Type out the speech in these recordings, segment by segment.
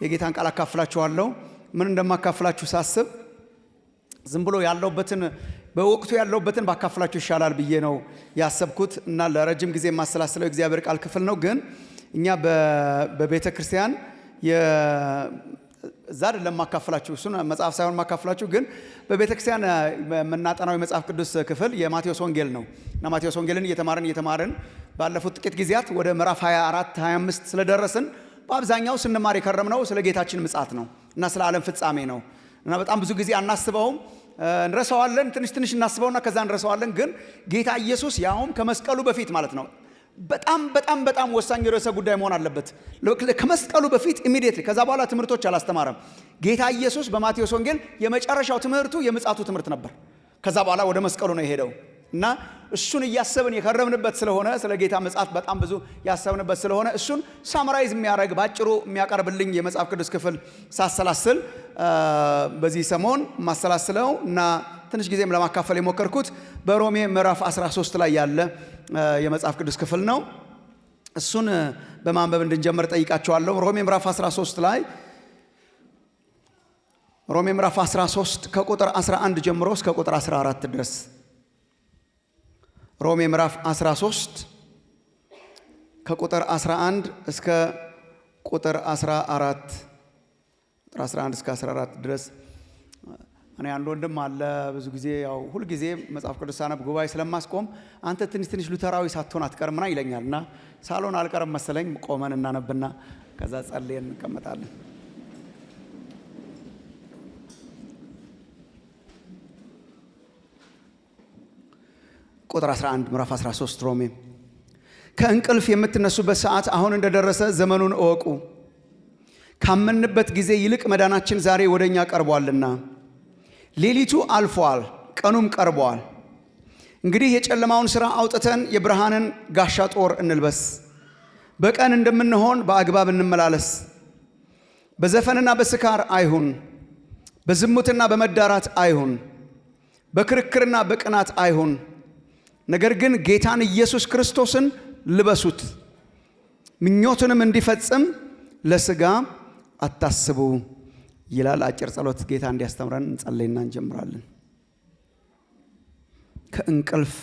የጌታን ቃል አካፍላችኋለሁ። ምን እንደማካፍላችሁ ሳስብ ዝም ብሎ ያለውበትን በወቅቱ ያለውበትን ባካፍላችሁ ይሻላል ብዬ ነው ያሰብኩት እና ለረጅም ጊዜ ማሰላሰለው እግዚአብሔር ቃል ክፍል ነው። ግን እኛ በቤተ ክርስቲያን ዛሬ ለማካፍላችሁ እሱን መጽሐፍ ሳይሆን ማካፍላችሁ ግን በቤተ ክርስቲያን መናጠናው የመጽሐፍ ቅዱስ ክፍል የማቴዎስ ወንጌል ነው እና ማቴዎስ ወንጌልን እየተማርን ባለፉት ጥቂት ጊዜያት ወደ ምዕራፍ 24 25 ስለደረስን በአብዛኛው ስንማር የከረምነው ስለ ጌታችን ምጽአት ነው እና ስለ ዓለም ፍጻሜ ነው እና በጣም ብዙ ጊዜ አናስበውም፣ እንረሳዋለን። ትንሽ እናስበውና ከዛ እንረሳዋለን። ግን ጌታ ኢየሱስ ያውም ከመስቀሉ በፊት ማለት ነው በጣም ወሳኝ ርዕሰ ጉዳይ መሆን አለበት። ከመስቀሉ በፊት ኢሚዲየትሊ ከዛ በኋላ ትምህርቶች አላስተማረም። ጌታ ኢየሱስ በማቴዎስ ወንጌል የመጨረሻው ትምህርቱ የምጽአቱ ትምህርት ነበር። ከዛ በኋላ ወደ መስቀሉ ነው የሄደው እና እሱን እያሰብን የከረምንበት ስለሆነ ስለ ጌታ ምጽአት በጣም ብዙ ያሰብንበት ስለሆነ እሱን ሳምራይዝ የሚያደርግ ባጭሩ የሚያቀርብልኝ የመጽሐፍ ቅዱስ ክፍል ሳሰላስል በዚህ ሰሞን ማሰላስለው እና ትንሽ ጊዜም ለማካፈል የሞከርኩት በሮሜ ምዕራፍ 13 ላይ ያለ የመጽሐፍ ቅዱስ ክፍል ነው። እሱን በማንበብ እንድንጀምር ጠይቃችኋለሁ። ሮሜ ምዕራፍ 13 ላይ ሮሜ ምዕራፍ 13 ከቁጥር 11 ጀምሮ እስከ ቁጥር 14 ድረስ ሮሜ ምዕራፍ 13 ከቁጥር 11 እስከ ቁጥር 14 ቁጥር 11 እስከ 14 ድረስ እኔ አንድ ወንድም አለ ብዙ ጊዜ ያው ሁሉ ጊዜ መጽሐፍ ቅዱስ ሳነብ ጉባኤ ስለማስቆም አንተ ትንሽ ሉተራዊ ሳትሆን አትቀርምና ይለኛልና ሳሎን አልቀርም መሰለኝ ቆመን እናነብና ከዛ ጸልየን እንቀመጣለን። ቁጥር 11 ምዕራፍ 13 ሮሜ ከእንቅልፍ የምትነሱበት ሰዓት አሁን እንደደረሰ ዘመኑን እወቁ። ካመንበት ጊዜ ይልቅ መዳናችን ዛሬ ወደኛ ቀርቧልና ሌሊቱ አልፏል፣ ቀኑም ቀርቧል። እንግዲህ የጨለማውን ሥራ አውጥተን የብርሃንን ጋሻ ጦር እንልበስ። በቀን እንደምንሆን በአግባብ እንመላለስ። በዘፈንና በስካር አይሁን፣ በዝሙትና በመዳራት አይሁን፣ በክርክርና በቅናት አይሁን። ነገር ግን ጌታን ኢየሱስ ክርስቶስን ልበሱት። ምኞቱንም እንዲፈጽም ለሥጋ አታስቡ ይላል። አጭር ጸሎት ጌታ እንዲያስተምረን እንጸልይና እንጀምራለን። ከእንቅልፍ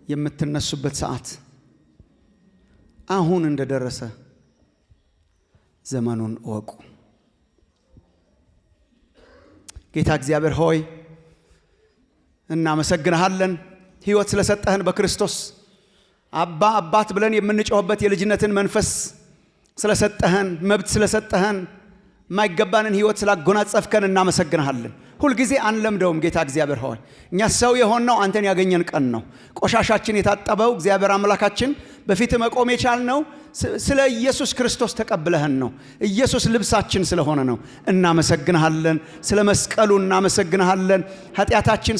የምትነሱበት ሰዓት አሁን እንደደረሰ ዘመኑን እወቁ። ጌታ እግዚአብሔር ሆይ እናመሰግንሃለን ሕይወት ስለሰጠህን በክርስቶስ አባት ብለን የምንጮህበት የልጅነትን መንፈስ ስለሰጠህን መብት ስለሰጠህን ማይገባንን ሕይወት ስላጎናጸፍከን እናመሰግንሃለን። ሁልጊዜ አንለምደውም ጌታ እግዚአብሔር ሆይ እኛ ሰው የሆነው አንተን ያገኘን ቀን ነው። ቆሻሻችን የታጠበው እግዚአብሔር አምላካችን በፊት መቆም የቻልነው ስለ ኢየሱስ ክርስቶስ ተቀብለህን ነው። ኢየሱስ ልብሳችን ስለሆነ ነው። እናመሰግንሃለን። ስለ መስቀሉ እናመሰግንሃለን። ኃጢአታችን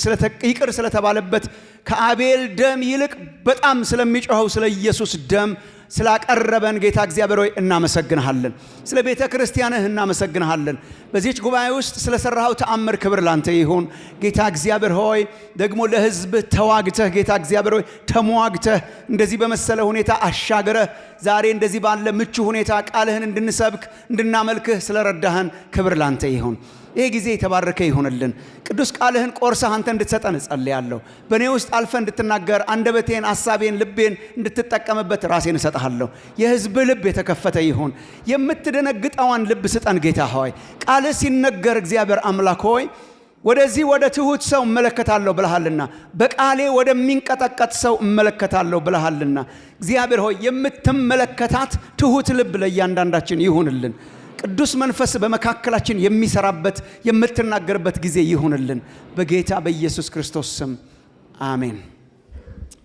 ይቅር ስለተባለበት ከአቤል ደም ይልቅ በጣም ስለሚጮኸው ስለ ኢየሱስ ደም ስላቀረበን ጌታ እግዚአብሔር ሆይ እናመሰግንሃለን። ስለ ቤተ ክርስቲያንህ እናመሰግንሃለን። በዚህች ጉባኤ ውስጥ ስለሰራኸው ተአምር ክብር ላንተ ይሁን ጌታ እግዚአብሔር ሆይ። ደግሞ ለሕዝብህ ተዋግተህ ጌታ እግዚአብሔር ሆይ ተሟግተህ እንደዚህ በመሰለ ሁኔታ አሻገረህ ዛሬ እንደዚህ ባለ ምቹ ሁኔታ ቃልህን እንድንሰብክ እንድናመልክህ ስለረዳህን ክብር ላንተ ይሁን። ይሄ ጊዜ የተባረከ ይሁንልን። ቅዱስ ቃልህን ቆርሰህ አንተ እንድትሰጠን እጸልያለሁ። በእኔ ውስጥ አልፈ እንድትናገር አንደበቴን፣ ሐሳቤን፣ ልቤን እንድትጠቀምበት ራሴን እሰጥሃለሁ። የሕዝብ ልብ የተከፈተ ይሁን። የምትደነግጠዋን ልብ ስጠን ጌታ ሆይ። ቃልህ ሲነገር እግዚአብሔር አምላክ ሆይ ወደዚህ ወደ ትሁት ሰው እመለከታለሁ ብለሃልና በቃሌ ወደሚንቀጠቀጥ ሰው እመለከታለሁ ብለሃልና እግዚአብሔር ሆይ የምትመለከታት ትሁት ልብ ለእያንዳንዳችን ይሁንልን። ቅዱስ መንፈስ በመካከላችን የሚሰራበት የምትናገርበት ጊዜ ይሁንልን በጌታ በኢየሱስ ክርስቶስ ስም አሜን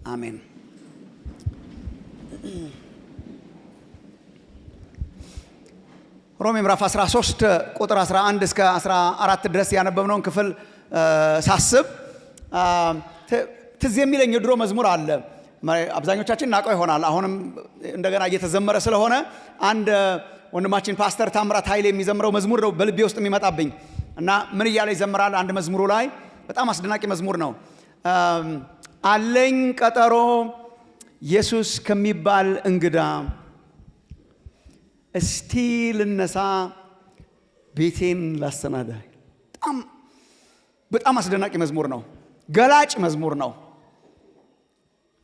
አሜን። ሮሜ ምዕራፍ 13 ቁጥር 11 እስከ 14 ድረስ ያነበብነውን ክፍል ሳስብ ትዝ የሚለኝ የድሮ መዝሙር አለ። አብዛኞቻችን እናውቀው ይሆናል። አሁንም እንደገና እየተዘመረ ስለሆነ አንድ ወንድማችን ፓስተር ታምራት ኃይሌ የሚዘምረው መዝሙር ነው በልቤ ውስጥ የሚመጣብኝ እና ምን እያለ ይዘምራል? አንድ መዝሙሩ ላይ በጣም አስደናቂ መዝሙር ነው። አለኝ ቀጠሮ ኢየሱስ ከሚባል እንግዳ እስቲ ልነሳ ቤቴን ላሰናዳ። በጣም አስደናቂ መዝሙር ነው። ገላጭ መዝሙር ነው።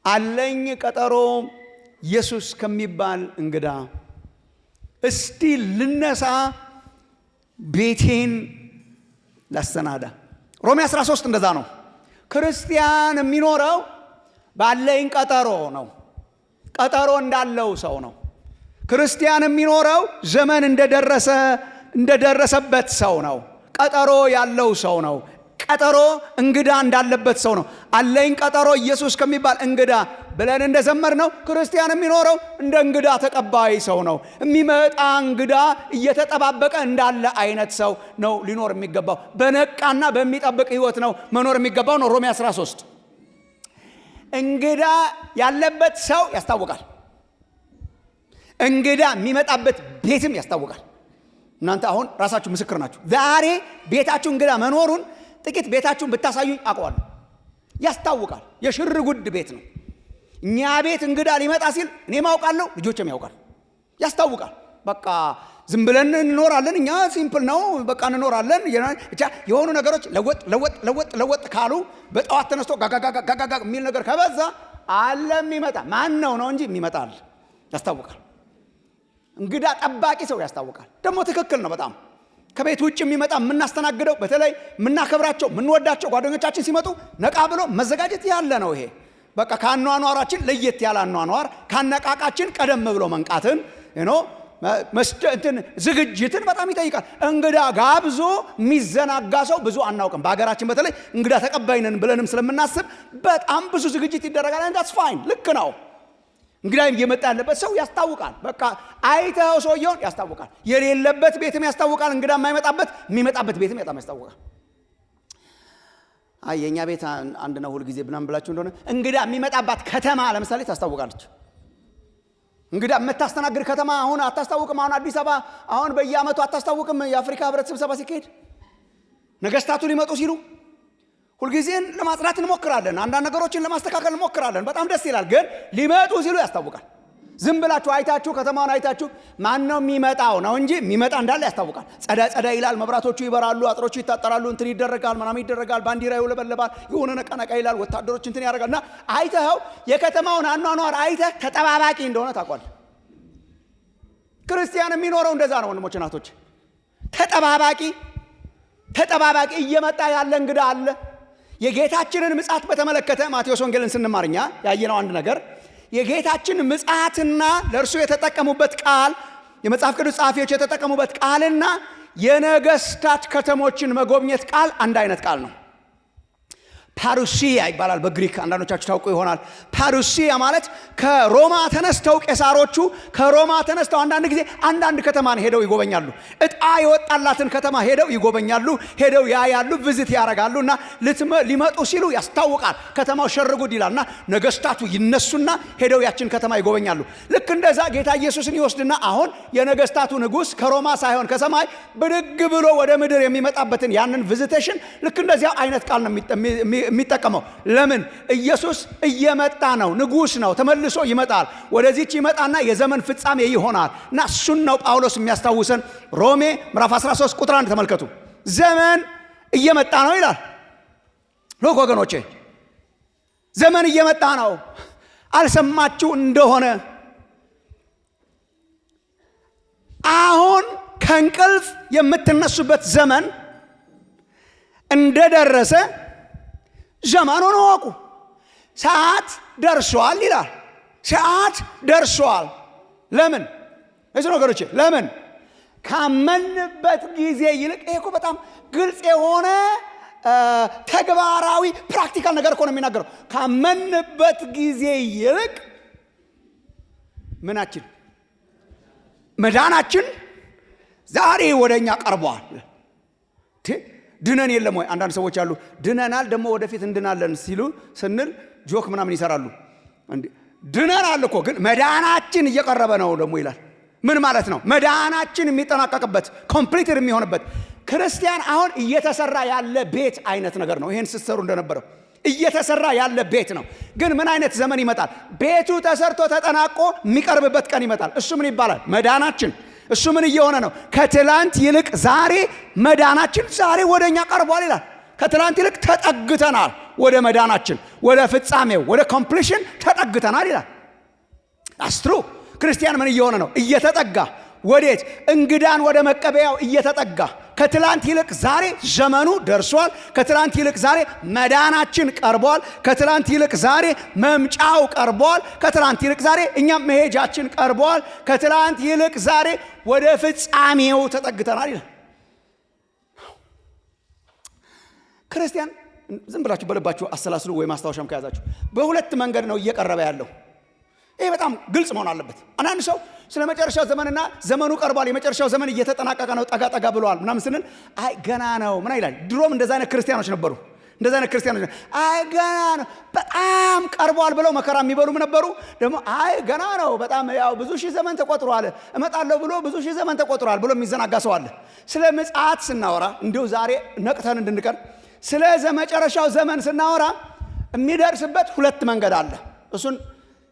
አለኝ ቀጠሮ ኢየሱስ ከሚባል እንግዳ፣ እስቲ ልነሳ ቤቴን ላሰናዳ። ሮሜ 13 እንደዛ ነው። ክርስቲያን የሚኖረው ባለኝ ቀጠሮ ነው። ቀጠሮ እንዳለው ሰው ነው። ክርስቲያን የሚኖረው ዘመን እንደደረሰበት ሰው ነው። ቀጠሮ ያለው ሰው ነው። ቀጠሮ እንግዳ እንዳለበት ሰው ነው። አለኝ ቀጠሮ ኢየሱስ ከሚባል እንግዳ ብለን እንደዘመር ነው። ክርስቲያን የሚኖረው እንደ እንግዳ ተቀባይ ሰው ነው። የሚመጣ እንግዳ እየተጠባበቀ እንዳለ አይነት ሰው ነው ሊኖር የሚገባው። በነቃና በሚጠብቅ ህይወት ነው መኖር የሚገባው ነው። ሮሜ 13 እንግዳ ያለበት ሰው ያስታውቃል። እንግዳ የሚመጣበት ቤትም ያስታውቃል። እናንተ አሁን ራሳችሁ ምስክር ናችሁ። ዛሬ ቤታችሁ እንግዳ መኖሩን ጥቂት ቤታችሁን ብታሳዩኝ አውቀዋለሁ። ያስታውቃል። የሽር ጉድ ቤት ነው። እኛ ቤት እንግዳ ሊመጣ ሲል እኔም አውቃለሁ፣ ልጆችም ያውቃል። ያስታውቃል። በቃ ዝም ብለን እንኖራለን። እኛ ሲምፕል ነው በቃ እንኖራለን። ብቻ የሆኑ ነገሮች ለወጥ ካሉ በጠዋት ተነስቶ ጋጋጋ የሚል ነገር ከበዛ አለ የሚመጣ ማን ነው እንጂ የሚመጣል ያስታውቃል። እንግዳ ጠባቂ ሰው ያስታውቃል። ደግሞ ትክክል ነው በጣም ከቤት ውጭ የሚመጣ የምናስተናግደው በተለይ የምናከብራቸው የምንወዳቸው ጓደኞቻችን ሲመጡ ነቃ ብሎ መዘጋጀት ያለ ነው። ይሄ በቃ ከአኗኗራችን ለየት ያለ አኗኗር፣ ካነቃቃችን ቀደም ብሎ መንቃትን ዝግጅትን በጣም ይጠይቃል። እንግዳ ጋብዞ የሚዘናጋ ሰው ብዙ አናውቅም። በሀገራችን በተለይ እንግዳ ተቀባይነን ብለንም ስለምናስብ በጣም ብዙ ዝግጅት ይደረጋል። that's fine ልክ ነው። እንግዳ እየመጣ ያለበት ሰው ያስታውቃል። በቃ አይተው ሰውየውን ያስታውቃል። የሌለበት ቤትም ያስታውቃል። እንግዳ የማይመጣበት የሚመጣበት ቤትም ያስታውቃል። የኛ ቤት አንድ ነው ሁሉ ጊዜ ብናም ብላችሁ እንደሆነ እንግዳ የሚመጣባት ከተማ ለምሳሌ ታስታውቃለች። እንግዳ የምታስተናግድ ከተማ አሁን አታስታውቅም። አሁን አዲስ አበባ አሁን በየአመቱ አታስታውቅም። የአፍሪካ ህብረት ስብሰባ ሲካሄድ ነገስታቱ ሊመጡ ሲሉ ሁልጊዜን ለማጽዳት እንሞክራለን። አንዳንድ ነገሮችን ለማስተካከል እንሞክራለን። በጣም ደስ ይላል። ግን ሊመጡ ሲሉ ያስታውቃል። ዝም ብላችሁ አይታችሁ ከተማውን አይታችሁ ማን ነው የሚመጣው ነው እንጂ የሚመጣ እንዳለ ያስታውቃል። ጸዳ ይላል። መብራቶቹ ይበራሉ፣ አጥሮቹ ይታጠራሉ፣ እንትን ይደረጋል፣ ምናምን ይደረጋል፣ ባንዲራ ይውለበለባል፣ የሆነ ነቃ ይላል፣ ወታደሮች እንትን ያደርጋልና አይተኸው የከተማውን አኗኗር አይተህ ተጠባባቂ እንደሆነ ታውቃለህ። ክርስቲያን የሚኖረው እንደዛ ነው ወንድሞች እናቶች። ተጠባባቂ እየመጣ ያለ እንግዳ አለ። የጌታችንን ምጽአት በተመለከተ ማቴዎስ ወንጌልን ስንማርኛ ያየነው አንድ ነገር የጌታችን ምጽአትና ለእርሱ የተጠቀሙበት ቃል የመጽሐፍ ቅዱስ ጸሐፊዎች የተጠቀሙበት ቃልና የነገስታት ከተሞችን መጎብኘት ቃል አንድ አይነት ቃል ነው። ፓሩሲያ ይባላል በግሪክ። አንዳንዶቻችሁ ታውቁ ይሆናል። ፓሩሲያ ማለት ከሮማ ተነስተው ቄሳሮቹ ከሮማ ተነስተው አንዳንድ ጊዜ አንዳንድ ከተማን ሄደው ይጎበኛሉ። እጣ የወጣላትን ከተማ ሄደው ይጎበኛሉ፣ ሄደው ያያሉ፣ ቪዚት ያደርጋሉና ሊመጡ ሲሉ ያስታውቃል። ከተማው ሸርጉድ ይላልና ነገስታቱ ይነሱና ሄደው ያችን ከተማ ይጎበኛሉ። ልክ እንደዛ ጌታ ኢየሱስን ይወስድና አሁን የነገስታቱ ንጉስ ከሮማ ሳይሆን ከሰማይ ብድግ ብሎ ወደ ምድር የሚመጣበትን ያንን ቪዚቴሽን ልክ እንደዚያ አይነት ቃል ነው የሚጠቀመው። ለምን? ኢየሱስ እየመጣ ነው፣ ንጉስ ነው፣ ተመልሶ ይመጣል። ወደዚህች ይመጣና የዘመን ፍጻሜ ይሆናል እና እሱን ነው ጳውሎስ የሚያስታውሰን። ሮሜ ምዕራፍ 13 ቁጥር 1 ተመልከቱ። ዘመን እየመጣ ነው ይላል። ሎክ ወገኖቼ፣ ዘመን እየመጣ ነው። አልሰማችሁ እንደሆነ አሁን ከእንቅልፍ የምትነሱበት ዘመን እንደደረሰ ዘመኑን እወቁ። ሰዓት ደርሷል ይላል። ሰዓት ደርሷል። ለምን? እዚህ ነገሮች ለምን? ካመንበት ጊዜ ይልቅ። ይሄ እኮ በጣም ግልጽ የሆነ ተግባራዊ ፕራክቲካል ነገር እኮ ነው የሚናገረው። ካመንበት ጊዜ ይልቅ ምናችን? መዳናችን ዛሬ ወደኛ ቀርቧል። ድነን የለም ወይ? አንዳንድ ሰዎች አሉ ድነናል ደግሞ ወደፊት እንድናለን ሲሉ ስንል ጆክ ምናምን ይሰራሉ። ድነናል እኮ ግን መዳናችን እየቀረበ ነው ደግሞ ይላል። ምን ማለት ነው? መዳናችን የሚጠናቀቅበት ኮምፕሊትድ የሚሆንበት። ክርስቲያን አሁን እየተሰራ ያለ ቤት አይነት ነገር ነው። ይሄን ስትሰሩ እንደነበረው እየተሰራ ያለ ቤት ነው። ግን ምን አይነት ዘመን ይመጣል? ቤቱ ተሰርቶ ተጠናቆ የሚቀርብበት ቀን ይመጣል። እሱ ምን ይባላል? መዳናችን። እሱ ምን እየሆነ ነው? ከትላንት ይልቅ ዛሬ መዳናችን ዛሬ ወደኛ ቀርቧል ይላል። ከትላንት ይልቅ ተጠግተናል ወደ መዳናችን፣ ወደ ፍጻሜው፣ ወደ ኮምፕሊሽን ተጠግተናል ይላል። አስትሩ ክርስቲያን ምን እየሆነ ነው? እየተጠጋ ወዴት? እንግዳን ወደ መቀበያው እየተጠጋ። ከትላንት ይልቅ ዛሬ ዘመኑ ደርሷል። ከትላንት ይልቅ ዛሬ መዳናችን ቀርቧል። ከትላንት ይልቅ ዛሬ መምጫው ቀርቧል። ከትላንት ይልቅ ዛሬ እኛም መሄጃችን ቀርቧል። ከትላንት ይልቅ ዛሬ ወደ ፍጻሜው ተጠግተናል ይላል። ክርስቲያን ዝም ብላችሁ በልባችሁ አሰላስሉ ወይ ማስታወሻም ከያዛችሁ በሁለት መንገድ ነው እየቀረበ ያለው። ይሄ በጣም ግልጽ መሆን አለበት። አንዳንድ ሰው ስለ መጨረሻው ዘመንና ዘመኑ ቀርቧል፣ የመጨረሻው ዘመን እየተጠናቀቀ ነው፣ ጠጋ ጠጋ ብለዋል ምናምን ስንል አይ ገና ነው ምን ይላል። ድሮም እንደዛ አይነት ክርስቲያኖች ነበሩ። እንደዛ አይነት ክርስቲያኖች አይ ገና ነው በጣም ቀርቧል ብለው መከራ የሚበሉም ነበሩ። ደግሞ አይ ገና ነው በጣም ያው ብዙ ሺህ ዘመን ተቆጥሯል፣ እመጣለሁ ብሎ ብዙ ሺህ ዘመን ተቆጥሯል ብሎ የሚዘናጋ ሰው አለ። ስለ ምጽአት ስናወራ እንዲሁ ዛሬ ነቅተን እንድንቀር ስለ መጨረሻው ዘመን ስናወራ የሚደርስበት ሁለት መንገድ አለ። እሱን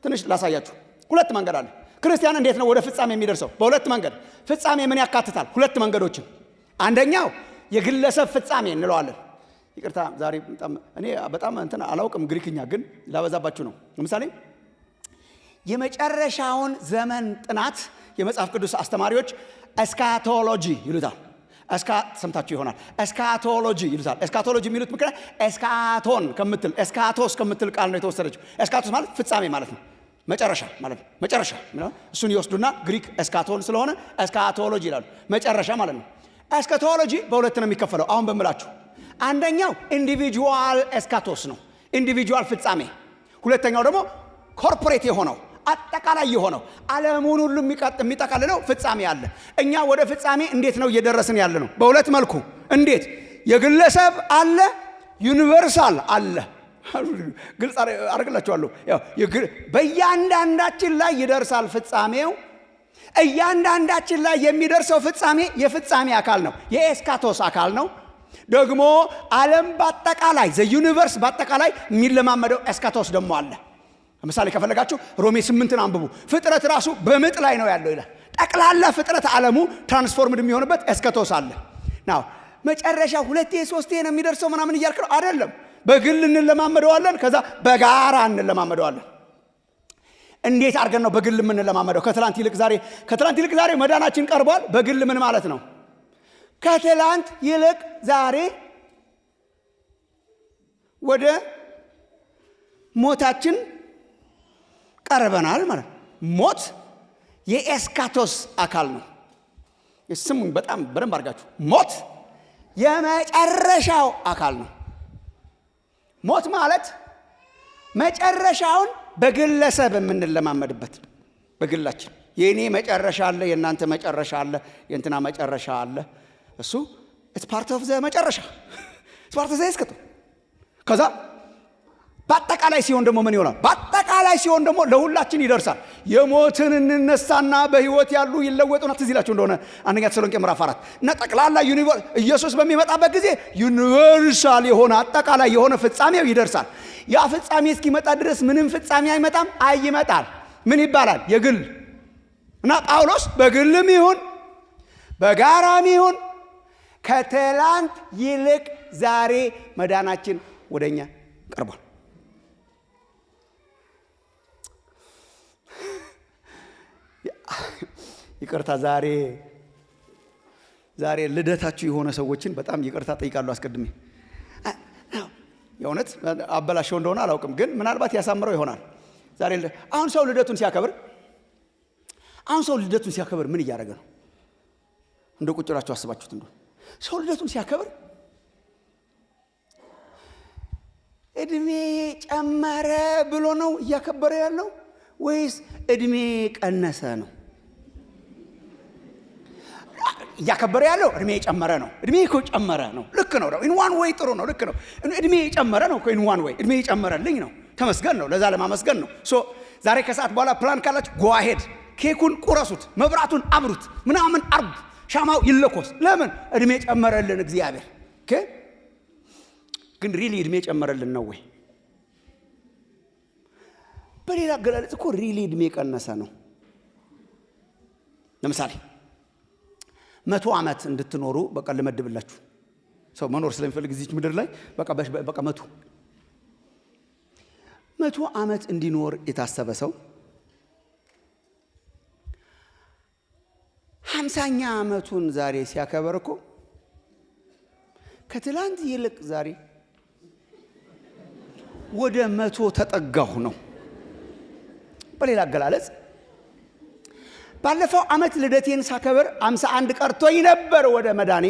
ትንሽ ላሳያችሁ። ሁለት መንገድ አለ። ክርስቲያን እንዴት ነው ወደ ፍጻሜ የሚደርሰው? በሁለት መንገድ። ፍጻሜ ምን ያካትታል? ሁለት መንገዶችን። አንደኛው የግለሰብ ፍጻሜ እንለዋለን። ይቅርታ ዛሬ እኔ በጣም እንትን አላውቅም ግሪክኛ፣ ግን ላበዛባችሁ ነው። ለምሳሌ የመጨረሻውን ዘመን ጥናት የመጽሐፍ ቅዱስ አስተማሪዎች ኤስካቶሎጂ ይሉታል። ሰምታችሁ ይሆናል። ኤስካቶሎጂ ይሉታል። ኤስካቶሎጂ የሚሉት ምክንያት ኤስካቶን ከምትል ኤስካቶስ ከምትል ቃል ነው የተወሰደችው። ኤስካቶስ ማለት ፍጻሜ ማለት ነው፣ መጨረሻ ማለት ነው። መጨረሻ እሱን ይወስዱና ግሪክ ኤስካቶን ስለሆነ ኤስካቶሎጂ ይላሉ፣ መጨረሻ ማለት ነው። ኤስካቶሎጂ በሁለት ነው የሚከፈለው አሁን በምላችሁ። አንደኛው ኢንዲቪጁዋል ኤስካቶስ ነው፣ ኢንዲቪጁዋል ፍጻሜ። ሁለተኛው ደግሞ ኮርፖሬት የሆነው አጠቃላይ የሆነው ዓለሙን ሁሉ የሚጠቃልለው ፍጻሜ አለ። እኛ ወደ ፍጻሜ እንዴት ነው እየደረስን ያለ ነው? በሁለት መልኩ። እንዴት? የግለሰብ አለ፣ ዩኒቨርሳል አለ። ግልጽ አድርግላችኋለሁ። በእያንዳንዳችን ላይ ይደርሳል ፍጻሜው። እያንዳንዳችን ላይ የሚደርሰው ፍጻሜ የፍጻሜ አካል ነው፣ የኤስካቶስ አካል ነው። ደግሞ ዓለም በአጠቃላይ ዘዩኒቨርስ በአጠቃላይ የሚለማመደው ኤስካቶስ ደግሞ አለ። ለምሳሌ ከፈለጋችሁ ሮሜ 8ን አንብቡ። ፍጥረት ራሱ በምጥ ላይ ነው ያለው ይላል። ጠቅላላ ፍጥረት ዓለሙ ትራንስፎርምድ የሚሆንበት ኤስካቶስ አለ። ናው መጨረሻ 2 3 ነው የሚደርሰው ምናምን እያልክ ነው አይደለም። በግል እንለማመደዋለን፣ ከዛ በጋራ እንለማመደዋለን። እንዴት አድርገን ነው በግል የምንለማመደው? ከትላንት ይልቅ ዛሬ መዳናችን ቀርቧል። በግል ምን ማለት ነው? ከትላንት ይልቅ ዛሬ ወደ ሞታችን ቀርበናል ማለት። ሞት የኤስካቶስ አካል ነው። ስሙን በጣም በደንብ አድርጋችሁ፣ ሞት የመጨረሻው አካል ነው። ሞት ማለት መጨረሻውን በግለሰብ የምንለማመድበት፣ በግላችን የእኔ መጨረሻ አለ፣ የእናንተ መጨረሻ አለ፣ የእንትና መጨረሻ አለ። እሱ ኢትስ ፓርት ኦፍ ዘ መጨረሻ፣ ኢትስ ፓርት ኦፍ ዘ ኤስካቶ። ከዛ በአጠቃላይ ሲሆን ደግሞ ምን ይሆናል? በአጠቃላይ ሲሆን ደግሞ ለሁላችን ይደርሳል። የሞትን እንነሳና በህይወት ያሉ ይለወጡና ትዝ ይላችሁ እንደሆነ አንደኛ ተሰሎንቄ ምዕራፍ 4 እና ጠቅላላ ኢየሱስ በሚመጣበት ጊዜ ዩኒቨርሳል የሆነ አጠቃላይ የሆነ ፍጻሜው ይደርሳል። ያ ፍጻሜ እስኪመጣ ድረስ ምንም ፍጻሜ አይመጣም። ይመጣል። ምን ይባላል? የግል እና ጳውሎስ በግልም ይሁን በጋራም ይሁን ከትላንት ይልቅ ዛሬ መዳናችን ወደኛ ቀርቧል። ይቅርታ ዛሬ ልደታችሁ የሆነ ሰዎችን በጣም ይቅርታ ጠይቃለሁ አስቀድሜ። የእውነት አበላሸው እንደሆነ አላውቅም፣ ግን ምናልባት ያሳምረው ይሆናል። ዛሬ አሁን ሰው ልደቱን ሲያከብር ምን እያደረገ ነው? እንደ ቁጭ ብላችሁ አስባችሁት እንደሆነ ሰው ልደቱን ሲያከብር እድሜ ጨመረ ብሎ ነው እያከበረ ያለው ወይስ እድሜ ቀነሰ ነው እያከበረ ያለው? እድሜ ጨመረ ነው። እድሜ እኮ ጨመረ ነው። ልክ ነው። ኢን ዋን ዌይ ጥሩ ነው። ልክ ነው። እድሜ ጨመረ ነው እኮ ኢን ዋን ዌይ እድሜ ጨመረልኝ ነው። ተመስገን ነው። ለዛ ለማመስገን ነው። ዛሬ ከሰዓት በኋላ ፕላን ካላችሁ ጎ አሄድ፣ ኬኩን ቁረሱት፣ መብራቱን አብሩት፣ ምናምን አርብ፣ ሻማው ይለኮስ። ለምን? እድሜ ጨመረልን እግዚአብሔር። ግን ሪሊ እድሜ ጨመረልን ነው ወይ? በሌላ አገላለጽ እኮ ሪሊ እድሜ ቀነሰ ነው። ለምሳሌ 100 ዓመት እንድትኖሩ በቃ ልመድብላችሁ። ሰው መኖር ስለሚፈልግ እዚች ምድር ላይ በቃ 100 ዓመት እንዲኖር የታሰበ ሰው 50ኛ ዓመቱን ዛሬ ሲያከብር እኮ ከትላንት ይልቅ ዛሬ ወደ 100 ተጠጋሁ ነው። በሌላ አገላለጽ ባለፈው ዓመት ልደቴን ሳከብር 51 ቀርቶኝ ነበር ወደ መዳኔ።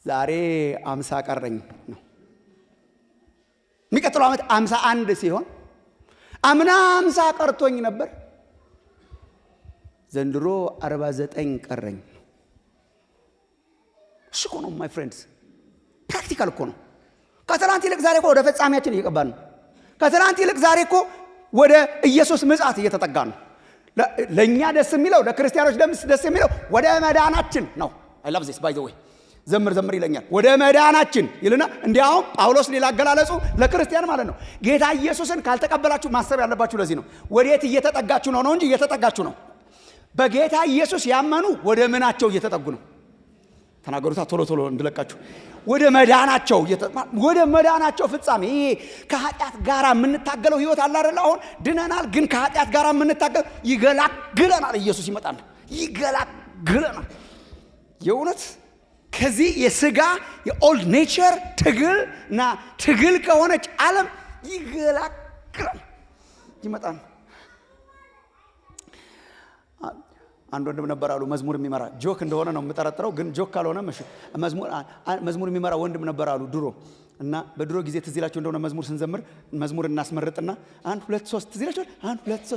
ዛሬ 50 ቀረኝ ነው። የሚቀጥለው ዓመት 51 ሲሆን አምና 50 ቀርቶኝ ነበር፣ ዘንድሮ 49 ቀረኝ። እሱ እኮ ነው ማይ ፍሬንድስ፣ ፕራክቲካል እኮ ነው። ከትላንት ይልቅ ዛሬ እኮ ወደ ፍጻሜያችን እየገባን ነው። ከትላንት ይልቅ ዛሬ እኮ ወደ ኢየሱስ ምጽአት እየተጠጋን ነው። ለኛ ደስ የሚለው ለክርስቲያኖች ደስ የሚለው ወደ መዳናችን ነው። አይ ላቭ ዚስ ባይ ዘ ዌይ ዘምር ይለኛል። ወደ መዳናችን ይልና እንዲያውም ጳውሎስ ሌላ አገላለጹ ለክርስቲያን ማለት ነው። ጌታ ኢየሱስን ካልተቀበላችሁ ማሰብ ያለባችሁ ለዚህ ነው። ወዴት እየተጠጋችሁ ነው እንጂ እየተጠጋችሁ ነው። በጌታ ኢየሱስ ያመኑ ወደ ምናቸው እየተጠጉ ነው? ተናገሩታ ቶሎ እንድለቃችሁ። ወደ መዳናቸው ፍጻሜ። ይሄ ከኃጢአት ጋር የምንታገለው ህይወት አለ አይደል? አሁን ድነናል፣ ግን ከኃጢአት ጋር የምንታገለው ይገላግለናል። ኢየሱስ ይመጣል፣ ይገላግለናል። የእውነት ከዚህ የሥጋ የኦልድ ኔቸር ትግል ከሆነች ዓለም ይገላግላል፣ ይመጣል። አንድ ወንድም ነበር አሉ መዝሙር የሚመራ ጆክ እንደሆነ ነው የምጠረጥረው፣ ግን ጆክ ካልሆነ መዝሙር የሚመራ ወንድም ነበር አሉ ድሮ። እና በድሮ ጊዜ ትዝ ይላችሁ እንደሆነ መዝሙር ስንዘምር መዝሙር እናስመርጥና 1 2 3 ትዝ ይላችሁ 1 2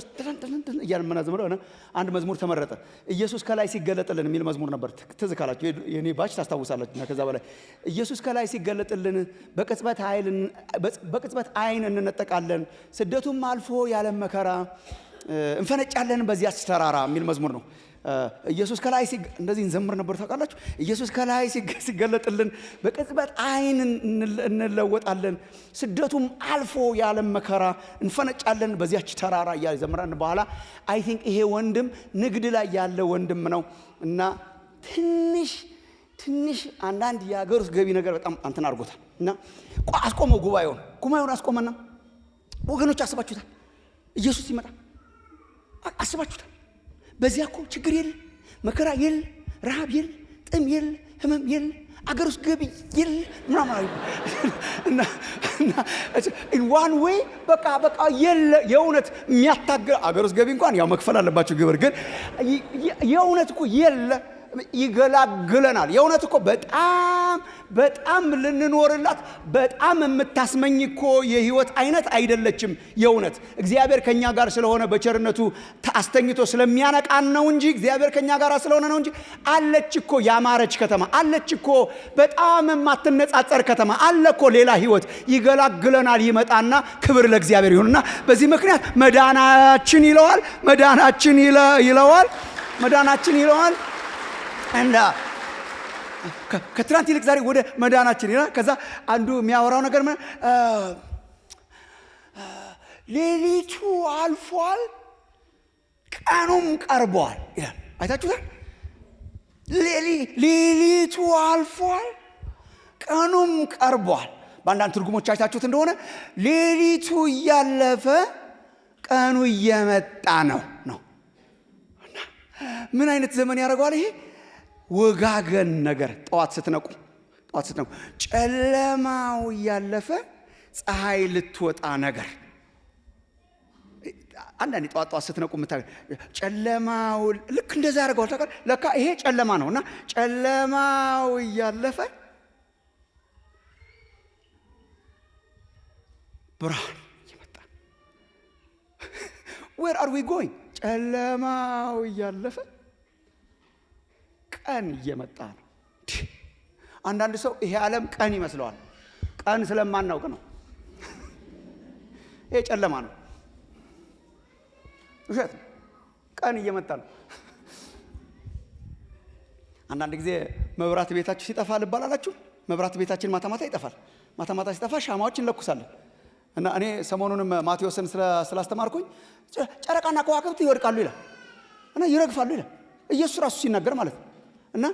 3 እያልን ምናዘምረው እና አንድ መዝሙር ተመረጠ። ኢየሱስ ከላይ ሲገለጥልን የሚል መዝሙር ነበር። ትዝ ካላችሁ የኔ ባች ታስታውሳላችሁ። እና ከዛ በላይ ኢየሱስ ከላይ ሲገለጥልን በቅጽበት አይን እንነጠቃለን፣ ስደቱም አልፎ ያለ መከራ እንፈነጫለን በዚያች ተራራ የሚል መዝሙር ነው። ኢየሱስ ከላይ እንደዚህ እንዘምር ነበር ታውቃላችሁ። ኢየሱስ ከላይ ሲገለጥልን በቅጽበት አይን እንለወጣለን፣ ስደቱም አልፎ ያለ መከራ እንፈነጫለን በዚያች ተራራ እያለ ዘምራን። በኋላ አይ ቲንክ ይሄ ወንድም ንግድ ላይ ያለ ወንድም ነው እና ትንሽ አንዳንድ የሀገር ውስጥ ገቢ ነገር በጣም አንተን አድርጎታል። እና አስቆመው ጉባኤውን አስቆመና ወገኖች አስባችሁታል? ኢየሱስ ይመጣ አስባችሁታል? በዚያ እኮ ችግር የለ፣ መከራ የለ፣ ረሃብ የለ፣ ጥም የለ፣ ህመም የለ፣ አገር ውስጥ ገቢ የለ ምናምን እና in one way በቃ የለ። የእውነት የሚያታግል አገር ውስጥ ገቢ እንኳን ያው መክፈል አለባቸው ግብር፣ ግን የእውነት እኮ የለ፣ ይገላግለናል። የእውነት እኮ በጣም ልንኖርላት በጣም የምታስመኝ እኮ የህይወት አይነት አይደለችም። የእውነት እግዚአብሔር ከኛ ጋር ስለሆነ በቸርነቱ አስተኝቶ ስለሚያነቃን ነው እንጂ እግዚአብሔር ከኛ ጋር ስለሆነ ነው እንጂ አለች እኮ ያማረች ከተማ አለች እኮ፣ በጣም የማትነጻጸር ከተማ አለ እኮ፣ ሌላ ህይወት ይገላግለናል። ይመጣና ክብር ለእግዚአብሔር ይሁንና በዚህ ምክንያት መዳናችን ይለዋል እና ከትናንት ይልቅ ዛሬ ወደ መዳናችን ይላል። ከዛ አንዱ የሚያወራው ነገር ሌሊቱ አልፏል ቀኑም ቀርቧል ይላል። አይታችሁታል? ሌሊቱ አልፏል ቀኑም ቀርቧል። በአንዳንድ ትርጉሞች አይታችሁት እንደሆነ ሌሊቱ እያለፈ ቀኑ እየመጣ ነው። ምን አይነት ዘመን ያደርገዋል ይሄ? ወጋገን ነገር። ጠዋት ስትነቁ ጨለማው እያለፈ ፀሐይ ልትወጣ ነገር። አንዳንዴ ጠዋት ስትነቁ ጨለማው ልክ እንደዛ ያደርገዋል። ታውቃለህ? ለካ ይሄ ጨለማ ነው እና ጨለማው እያለፈ ብርሃን እየመጣ። where are we going? ጨለማው እያለፈ ቀን እየመጣ ነው። አንዳንድ ሰው ይሄ ዓለም ቀን ይመስለዋል። ቀን ስለማናውቅ ነው። ይሄ ጨለማ ነው፣ ውሸት ነው። ቀን እየመጣ ነው። አንዳንድ ጊዜ መብራት ቤታችሁ ሲጠፋ ልባላላችሁ። መብራት ቤታችን ማታ ይጠፋል። ማታ ሲጠፋ ሻማዎች እንለኩሳለን። እና እኔ ሰሞኑንም ማቴዎስን ስላስተማርኩኝ ጨረቃና ከዋክብት ይወድቃሉ ይላል እና ይረግፋሉ ይላል። ኢየሱስ ራሱ ሲናገር ማለት ነው። እና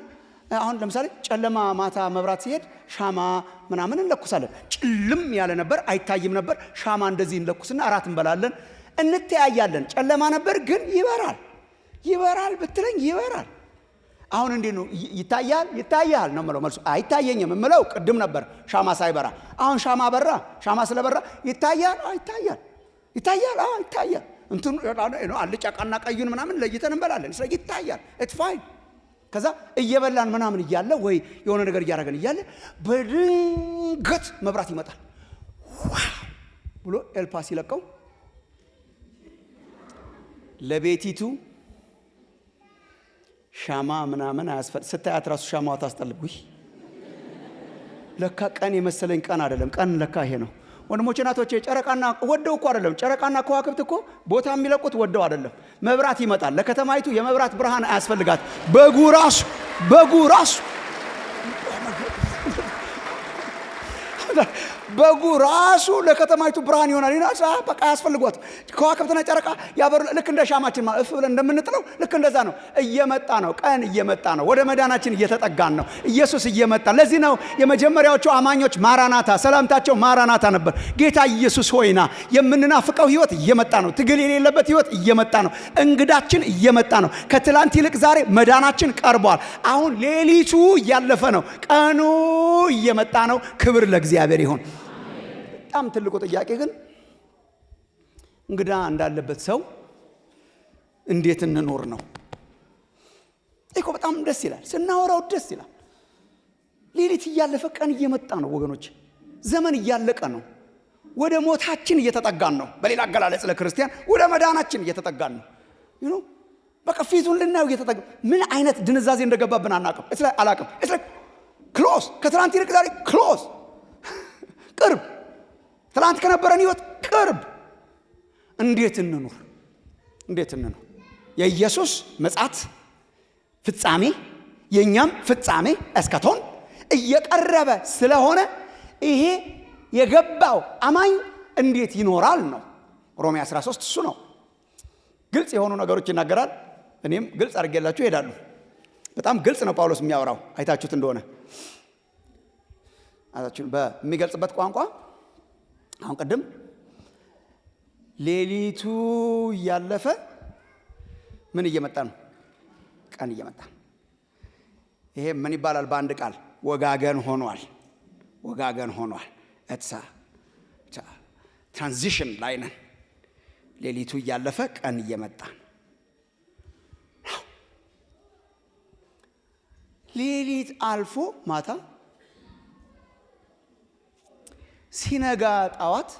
አሁን ለምሳሌ ጨለማ ማታ መብራት ሲሄድ ሻማ ምናምን እንለኩሳለን። ጭልም ያለ ነበር አይታይም ነበር። ሻማ እንደዚህ እንለኩስና እራት እንበላለን፣ እንተያያለን። ጨለማ ነበር ግን ይበራል ብትለኝ ይበራል። አሁን እንዴት ነው ይታያል ነው የምለው። መልሱ አይታየኝም የምለው ቅድም ነበር ሻማ ሳይበራ። አሁን ሻማ በራ። ሻማ ስለበራ ይታያል እንትኑ አልጫቃና ቀዩን ምናምን ለይተን እንበላለን። ስለዚህ ይታያል። ኢትስ ፋይን። ከዛ እየበላን ምናምን እያለ ወይ የሆነ ነገር እያደረገን እያለ በድንገት መብራት ይመጣል። ዋው ብሎ ኤልፓ ሲለቀው ለቤቲቱ ሻማ ምናምን ስታያት ራሱ ሻማዋ ታስጠልብ። ለካ ቀን የመሰለኝ ቀን አይደለም። ቀን ለካ ይሄ ነው። ወንድሞቼ ናቶቼ፣ ጨረቃና ወደው እኮ አይደለም። ጨረቃና ከዋክብት እኮ ቦታ የሚለቁት ወደው አይደለም። መብራት ይመጣል። ለከተማይቱ የመብራት ብርሃን አያስፈልጋት። በጉ ራሱ ለከተማይቱ ብርሃን ይሆናል። ይናሳ በቃ ያስፈልጓት። ከዋክብትና ጨረቃ ያበሩ። ልክ እንደ ሻማችን እፍ ብለን እንደምንጥለው ልክ እንደዛ ነው። እየመጣ ነው። ቀን እየመጣ ነው። ወደ መዳናችን እየተጠጋን ነው። ኢየሱስ እየመጣ። ለዚህ ነው የመጀመሪያዎቹ አማኞች ማራናታ፣ ሰላምታቸው ማራናታ ነበር። ጌታ ኢየሱስ ሆይና። የምንናፍቀው ህይወት እየመጣ ነው። ትግል የሌለበት ህይወት እየመጣ ነው። እንግዳችን እየመጣ ነው። ከትላንት ይልቅ ዛሬ መዳናችን ቀርቧል። አሁን ሌሊቱ እያለፈ ነው። ቀኑ እየመጣ ነው። ክብር ለእግዚአብሔር ይሁን። በጣም ትልቁ ጥያቄ ግን እንግዳ እንዳለበት ሰው እንዴት እንኖር ነው። እኮ በጣም ደስ ይላል፣ ስናወራው ደስ ይላል። ሌሊት እያለፈ ቀን እየመጣ ነው ወገኖች። ዘመን እያለቀ ነው። ወደ ሞታችን እየተጠጋን ነው። በሌላ አገላለጽ ለክርስቲያን ወደ መዳናችን እየተጠጋን ነው። በቃ ፊቱን ልናየው እየተጠጋ። ምን አይነት ድንዛዜ እንደገባብን አናውቅም። አላውቅም። ክሎስ ከትናንት ይልቅ ዛሬ ክሎስ ቅርብ። ትላንት ከነበረን ህይወት ቅርብ። እንዴት እንኑር? የኢየሱስ ምጽአት ፍጻሜ የኛም ፍጻሜ እስከቶን እየቀረበ ስለሆነ ይሄ የገባው አማኝ እንዴት ይኖራል ነው። ሮሜ 13 እሱ ነው። ግልጽ የሆኑ ነገሮች ይናገራል። እኔም ግልጽ አድርጌላችሁ እሄዳለሁ። በጣም ግልጽ ነው ጳውሎስ የሚያወራው። አይታችሁት እንደሆነ በሚገልጽበት ቋንቋ አሁን ቅድም ሌሊቱ እያለፈ ምን እየመጣ ነው? ቀን እየመጣ። ይሄ ምን ይባላል? በአንድ ቃል ወጋገን ሆኗል። ትራንዚሽን ላይ ነን። ሌሊቱ እያለፈ ቀን እየመጣ ነው። ሌሊት አልፎ ማታ ሲነጋ ጣዋት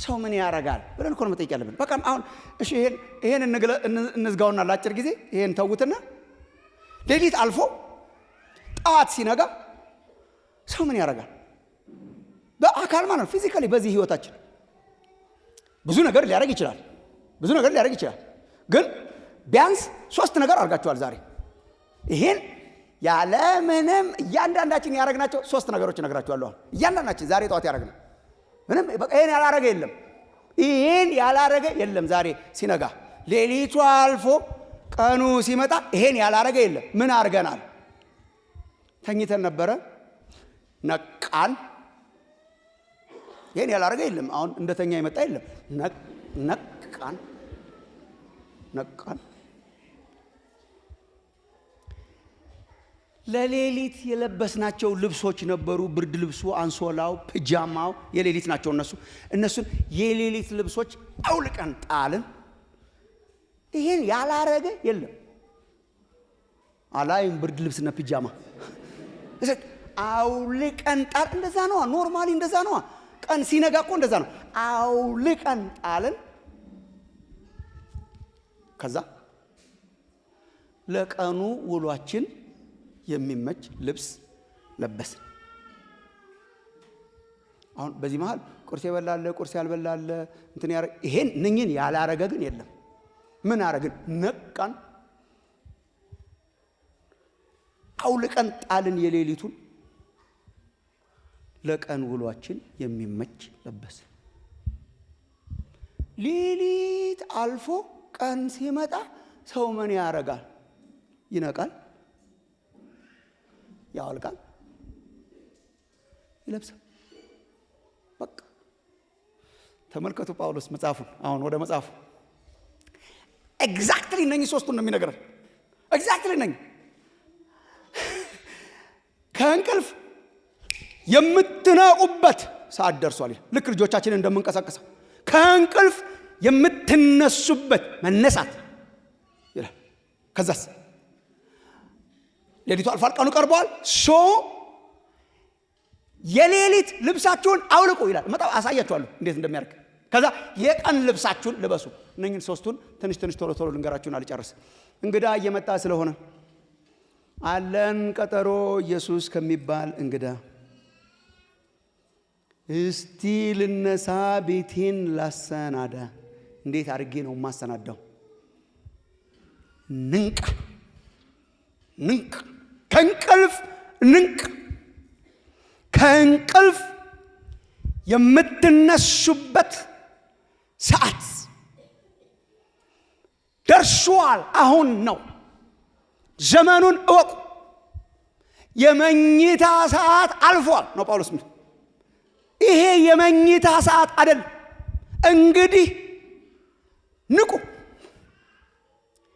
ሰው ምን ያረጋል ብለን እኮ ነው መጠየቅ ያለብን። በቃ አሁን እሺ ይሄን እንዝጋውና ለአጭር ጊዜ ይሄን ተውትና ሌሊት አልፎ ጣዋት ሲነጋ ሰው ምን ያረጋል? በአካል ማለት ነው፣ ፊዚካሊ በዚህ ህይወታችን ብዙ ነገር ሊያረግ ይችላል። ግን ቢያንስ 3 ነገር አድርጋችኋል ዛሬ። ይሄን ያለ ምንም እያንዳንዳችን ያረግናቸው 3 ነገሮች እነግራችኋለሁ። እያንዳንዳችን ዛሬ ጧት ያረግነው ምንም በቃ ይሄን ያላረገ የለም። ዛሬ ሲነጋ ሌሊቱ አልፎ ቀኑ ሲመጣ ይሄን ያላረገ የለም። ምን አርገናል? ተኝተን ነበረ፣ ነቃን። ይሄን ያላረገ የለም። አሁን እንደተኛ ይመጣ የለም። ነቃን። ለሌሊት የለበስናቸው ልብሶች ነበሩ። ብርድ ልብሱ፣ አንሶላው፣ ፒጃማው የሌሊት ናቸው። እነሱን የሌሊት ልብሶች አውልቀን ጣልን። ይሄን ያላረገ የለም። አላይም ብርድ ልብስና ፒጃማ አውልቀን ጣል። እንደዛ ነው ኖርማሊ፣ እንደዛ ነው። ቀን ሲነጋ እኮ እንደዛ ነው። አውልቀን ጣልን። ከዛ ለቀኑ ውሏችን የሚመች ልብስ ለበስን። አሁን በዚህ መሃል ቁርስ የበላለ ቁርስ ያልበላለ ይሄን እነኝን ያላረገ ግን የለም። ምን አረግን? ነቃን፣ አውልቀን ጣልን የሌሊቱን፣ ለቀን ውሏችን የሚመች ለበስን። ሌሊት አልፎ ቀን ሲመጣ ሰው ምን ያረጋል? ይነቃል፣ ያወልቃል፣ ይለብሳል። በቃ ተመልከቱ ጳውሎስ መጽሐፉን። አሁን ወደ መጽሐፉ ኤግዛክትሊ እነኚህ ሶስቱን ነው የሚነግረን። ኤግዛክትሊ እነኚህ ከእንቅልፍ የምትነቁበት ሰዓት ደርሷል። ልክ ልጆቻችንን እንደምንቀሳቀሰው ከእንቅልፍ የምትነሱበት መነሳት ይላል። ከዛስ ሌሊቱ አልፏል፣ ቀኑ ቀርቧል። የሌሊት ልብሳችሁን አውልቁ ይላል። መጣው አሳያችኋለሁ እንዴት እንደሚያርግ። ከዛ የቀን ልብሳችሁን ልበሱ። እነኝን ሶስቱን ትንሽ ቶሎ ልንገራችሁን አልጨርስ። እንግዳ እየመጣ ስለሆነ አለን ቀጠሮ ኢየሱስ ከሚባል እንግዳ። እስቲ ልነሳ ቤቴን ላሰናዳ። እንዴት አድርጌ ነው ማሰናዳው? ንንቅ ከእንቅልፍ ንንቅ። ከእንቅልፍ የምትነሱበት ሰዓት ደርሷል። አሁን ነው። ዘመኑን እወቁ። የመኝታ ሰዓት አልፏል ነው ጳውሎስ የሚለው። ይሄ የመኝታ ሰዓት አይደል። እንግዲህ ንቁ።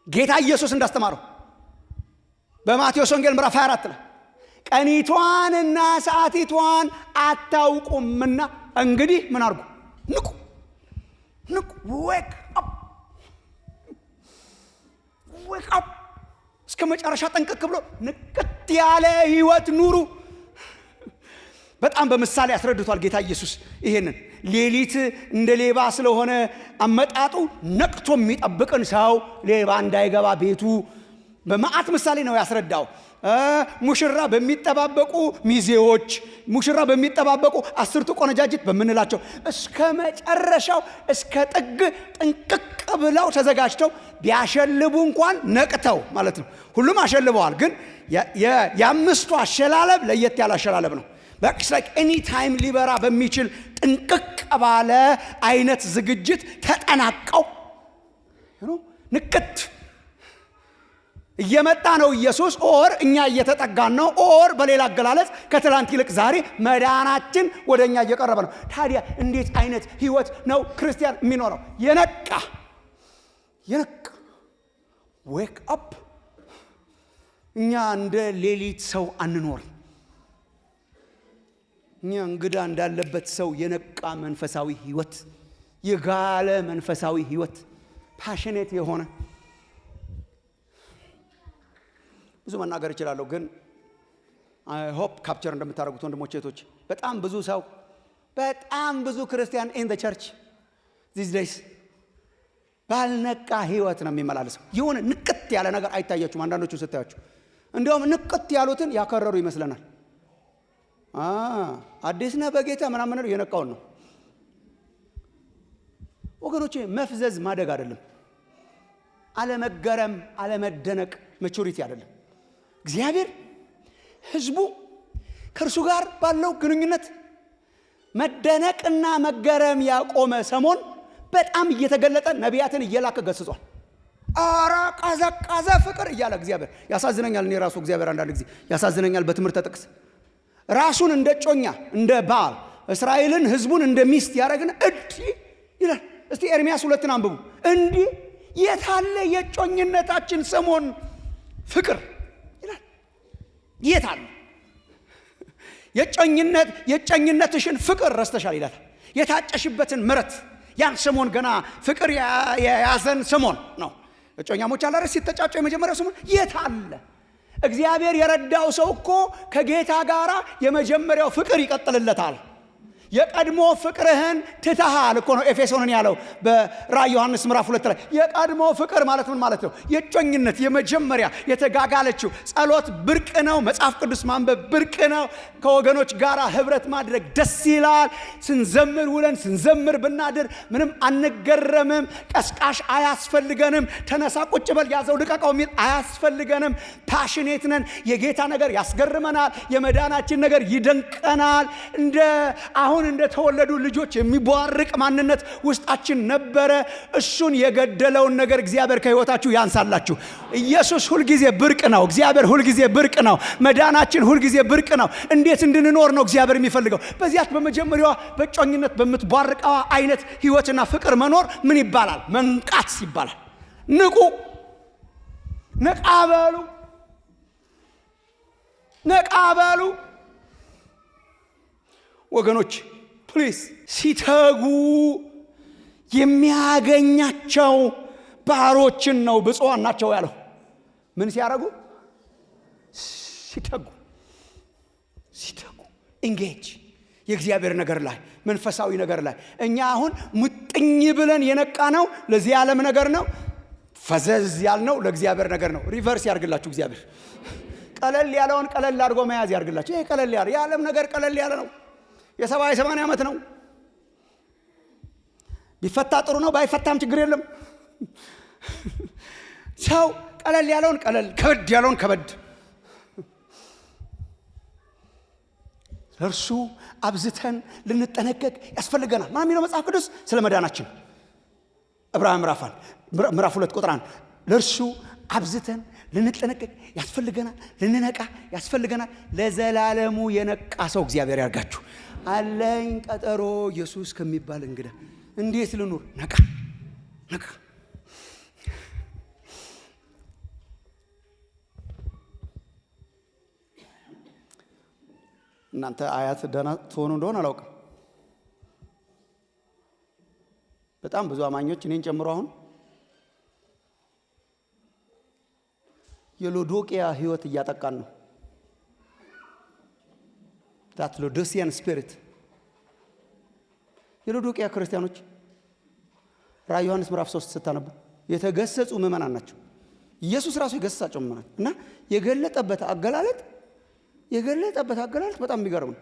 ጌታ ኢየሱስ እንዳስተማረው በማቴዎስ ወንጌል ምዕራፍ 24 ላይ ቀኒቷንና ሰዓቲቷን አታውቁምና እንግዲህ ምን አድርጉ? ንቁ። ዌክ አፕ። እስከ መጨረሻ ጠንቀቅ ብሎ ንቅት ያለ ህይወት ኑሩ። በጣም በምሳሌ ያስረድቷል ጌታ ኢየሱስ ይሄንን። ሌሊት እንደ ሌባ ስለሆነ አመጣጡ ነቅቶ የሚጠብቅን ሰው ሌባ እንዳይገባ ቤቱ በመዓት ምሳሌ ነው ያስረዳው። ሙሽራ በሚጠባበቁ ሚዜዎች፣ ሙሽራ በሚጠባበቁ 10ቱ ቆነጃጅት በምንላቸው እስከ መጨረሻው እስከ ጥግ ጥንቅቅ ብለው ተዘጋጅተው ቢያሸልቡ እንኳን ነቅተው ማለት ነው። ሁሉም አሸልበዋል፣ ግን የአምስቱ አሸላለብ ለየት ያለ አሸላለብ ነው። በቃ ኤኒ ታይም ሊበራ በሚችል ጥንቅቅ ባለ አይነት ዝግጅት ተጠናቀው ንቅት እየመጣ ነው ኢየሱስ። ኦር እኛ እየተጠጋን ነው። ኦር በሌላ አገላለጽ ከትላንት ይልቅ ዛሬ መዳናችን ወደኛ እየቀረበ ነው። ታዲያ እንዴት አይነት ህይወት ነው ክርስቲያን የሚኖረው? የነቃ ዌክ አፕ። እኛ እንደ ሌሊት ሰው አንኖርም። እኛ እንግዳ እንዳለበት ሰው የነቃ መንፈሳዊ ህይወት፣ የጋለ መንፈሳዊ ህይወት፣ ፓሽኔት የሆነ ብዙ መናገር እችላለሁ፣ ግን አይ ሆፕ ካፕቸር እንደምታደርጉት ወንድሞቼ እህቶች። በጣም ብዙ ክርስቲያን ኢን ዘ ቸርች ዚስ ዴይስ ባልነቃ ህይወት ነው የሚመላለሰው። የሆነ ንቅት ያለ ነገር አይታያችሁም? አንዳንዶቹ ስታያችሁ እንደውም ንቅት ያሉትን ያከረሩ ይመስለናል። አዲስ ነህ በጌታ ምናምን ነው የነቃውን ነው። ወገኖቼ መፍዘዝ ማደግ አይደለም። አለመገረም፣ አለመደነቅ ማቹሪቲ አይደለም። እግዚአብሔር ህዝቡ ከእርሱ ጋር ባለው ግንኙነት መደነቅና መገረም ያቆመ ሰሞን በጣም እየተገለጠ ነቢያትን እየላከ ገስጿል። አራ ቀዘቀዘ ፍቅር እያለ እግዚአብሔር ያሳዝነኛል። እኔ ራሱ እግዚአብሔር አንዳንድ ጊዜ ያሳዝነኛል። በትምህርት ጥቅስ ራሱን እንደ ጮኛ እንደ ባል እስራኤልን ህዝቡን እንደ ሚስት ያደረግን እንዲህ ይላል። እስቲ ኤርሚያስ 2 አንብቡ። እንዲህ የታለ የጮኝነታችን ሰሞን ፍቅር ይላል። የታለ የጮኝነትሽን ፍቅር ረስተሻል ይላል። የታጨሽበትን ምረት ያን ሰሞን ገና ፍቅር የያዘን ሰሞን ነው። እጮኛሞች አላረ ሲተጫጩ የመጀመሪያው ሰሞን የታለ? እግዚአብሔር የረዳው ሰው እኮ ከጌታ ጋር የመጀመሪያው ፍቅር ይቀጥልለታል። የቀድሞ ፍቅርህን ትተሃል እኮ ነው ኤፌሶንን ያለው በራዕይ ዮሐንስ ምዕራፍ 2 ላይ። የቀድሞ ፍቅር ማለት ምን ማለት ነው? የጮኝነት የመጀመሪያ የተጋጋለችው ጸሎት ብርቅ ነው። መጽሐፍ ቅዱስ ማንበብ ብርቅ ነው። ከወገኖች ጋር ህብረት ማድረግ ደስ ይላል። ስንዘምር ውለን ስንዘምር ብናድር ምንም አንገረምም። ቀስቃሽ አያስፈልገንም። ተነሳ ቁጭ በል ያዘው ልቀቀው የሚል አያስፈልገንም። ፓሽኔት ነን። የጌታ ነገር ያስገርመናል። የመዳናችን ነገር ይደንቀናል። እንደ አሁን አሁን እንደተወለዱ ልጆች የሚቧርቅ ማንነት ውስጣችን ነበረ። እሱን የገደለውን ነገር እግዚአብሔር ከህይወታችሁ ያንሳላችሁ። ኢየሱስ ሁልጊዜ ብርቅ ነው። እግዚአብሔር ሁልጊዜ ብርቅ ነው። መዳናችን ሁልጊዜ ብርቅ ነው። እንዴት እንድንኖር ነው እግዚአብሔር የሚፈልገው? በዚያች በመጀመሪያዋ በጮኝነት በምትቧርቀዋ አይነት ህይወትና ፍቅር መኖር ምን ይባላል? መንቃት ይባላል። ንቁ፣ ነቃ በሉ፣ ነቃ በሉ ወገኖች ፕሊዝ። ሲተጉ የሚያገኛቸው ባሮችን ነው ብፁዓን ናቸው ያለው። ምን ሲያረጉ? ሲተጉ ኢንጌጅ የእግዚአብሔር ነገር ላይ መንፈሳዊ ነገር ላይ። እኛ አሁን ሙጥኝ ብለን የነቃ ነው ለዚህ ዓለም ነገር ነው። ፈዘዝ ያልነው ለእግዚአብሔር ነገር ነው። ሪቨርስ ያርግላችሁ እግዚአብሔር። ቀለል ያለውን ቀለል አድርጎ መያዝ ያርግላችሁ። ይሄ ቀለል ያለ የዓለም ነገር ቀለል ያለ ነው። የ70 ዓመት ነው። ቢፈታ ጥሩ ነው፣ ባይፈታም ችግር የለም። ሰው ቀለል ያለውን ቀለል፣ ከበድ ያለውን ከበድ። ለእርሱ አብዝተን ልንጠነቀቅ ያስፈልገናል። ማን የሚለው መጽሐፍ ቅዱስ ስለ መዳናችን? ዕብራውያን ምዕራፍ 2 ቁጥር 1 ለእርሱ አብዝተን ልንጠነቀቅ ያስፈልገናል፣ ልንነቃ ያስፈልገናል። ለዘላለሙ የነቃ ሰው እግዚአብሔር ያርጋችሁ። አለኝ ቀጠሮ ኢየሱስ ከሚባል እንግዳ እንዴት ልኑር? ነቃ ነቃ። እናንተ አያት ደህና ትሆኑ እንደሆነ አላውቅም። በጣም ብዙ አማኞች እኔን ጨምሮ አሁን የሎዶቅያ ህይወት እያጠቃን ነው። that Laodicean spirit የሎዶቅያ ክርስቲያኖች ራዕይ ዮሐንስ ምዕራፍ 3 ስታነቡ የተገሰጹ ምዕመናን ናቸው። ኢየሱስ ራሱ የገሰጻቸው ምዕመናን እና የገለጠበት አገላለጥ በጣም የሚገርም ነው።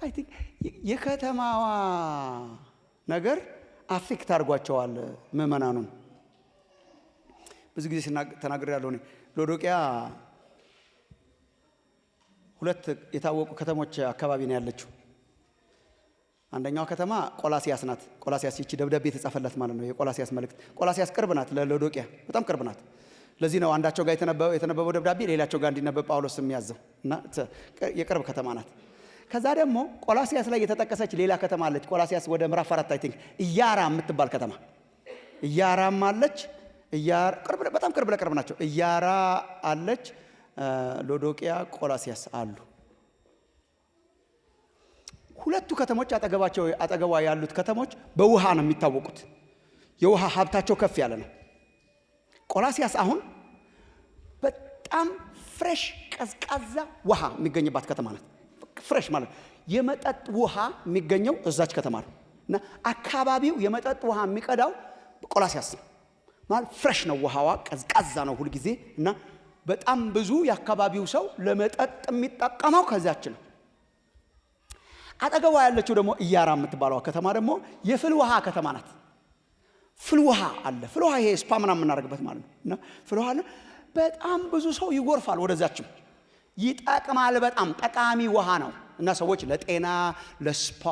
አይ ቲንክ የከተማዋ ነገር አፌክት አድርጓቸዋል ምዕመናኑን። ብዙ ጊዜ ተናግሬያለሁ። እኔ ሎዶቅያ ሁለት የታወቁ ከተሞች አካባቢ ነው ያለችው። አንደኛው ከተማ ቆላሲያስ ናት። ቆላሲያስ ይቺ ደብዳቤ የተጻፈላት ማለት ነው። የቆላሲያስ መልእክት። ቆላሲያስ ቅርብ ናት ለሎዶቅያ፣ በጣም ቅርብ ናት። ለዚህ ነው አንዳቸው ጋር የተነበበው ደብዳቤ ሌላቸው ጋር እንዲነበብ ጳውሎስ የሚያዘው እና የቅርብ ከተማ ናት። ከዛ ደግሞ ቆላሲያስ ላይ የተጠቀሰች ሌላ ከተማ አለች። ቆላሲያስ ወደ ምዕራፍ 4 አይ ቲንክ ኢያራ የምትባል ከተማ ኢያራም አለች። በጣም ቅርብ ለቅርብ ናቸው። ኢያራ አለች፣ ሎዶቅያ፣ ቆላሲያስ አሉ። ሁለቱ ከተሞች አጠገቧ ያሉት ከተሞች በውሃ ነው የሚታወቁት። የውሃ ሀብታቸው ከፍ ያለ ነው። ቆላሲያስ አሁን በጣም ፍሬሽ ቀዝቃዛ ውሃ የሚገኝባት ከተማ ናት። ፍሬሽ ማለት የመጠጥ ውሃ የሚገኘው እዛች ከተማ ነው እና አካባቢው የመጠጥ ውሃ የሚቀዳው ቆላሲያስ ነው ማለት ፍሬሽ ነው። ውሃዋ ቀዝቃዛ ነው ሁሉ ጊዜ እና በጣም ብዙ የአካባቢው ሰው ለመጠጥ የሚጠቀመው ከዛች ነው። አጠገቧ ያለችው ደግሞ ኢያራ የምትባለው ከተማ ደግሞ የፍል ውሃ ከተማ ናት። ፍል ውሃ አለ። ፍል ውሃ ይሄ ስፓ ምናምን የምናደርግበት ማለት ነው እና ፍል ውሃ በጣም ብዙ ሰው ይጎርፋል ወደዛችም። ይጠቅማል። በጣም ጠቃሚ ውሃ ነው እና ሰዎች ለጤና ለስፓ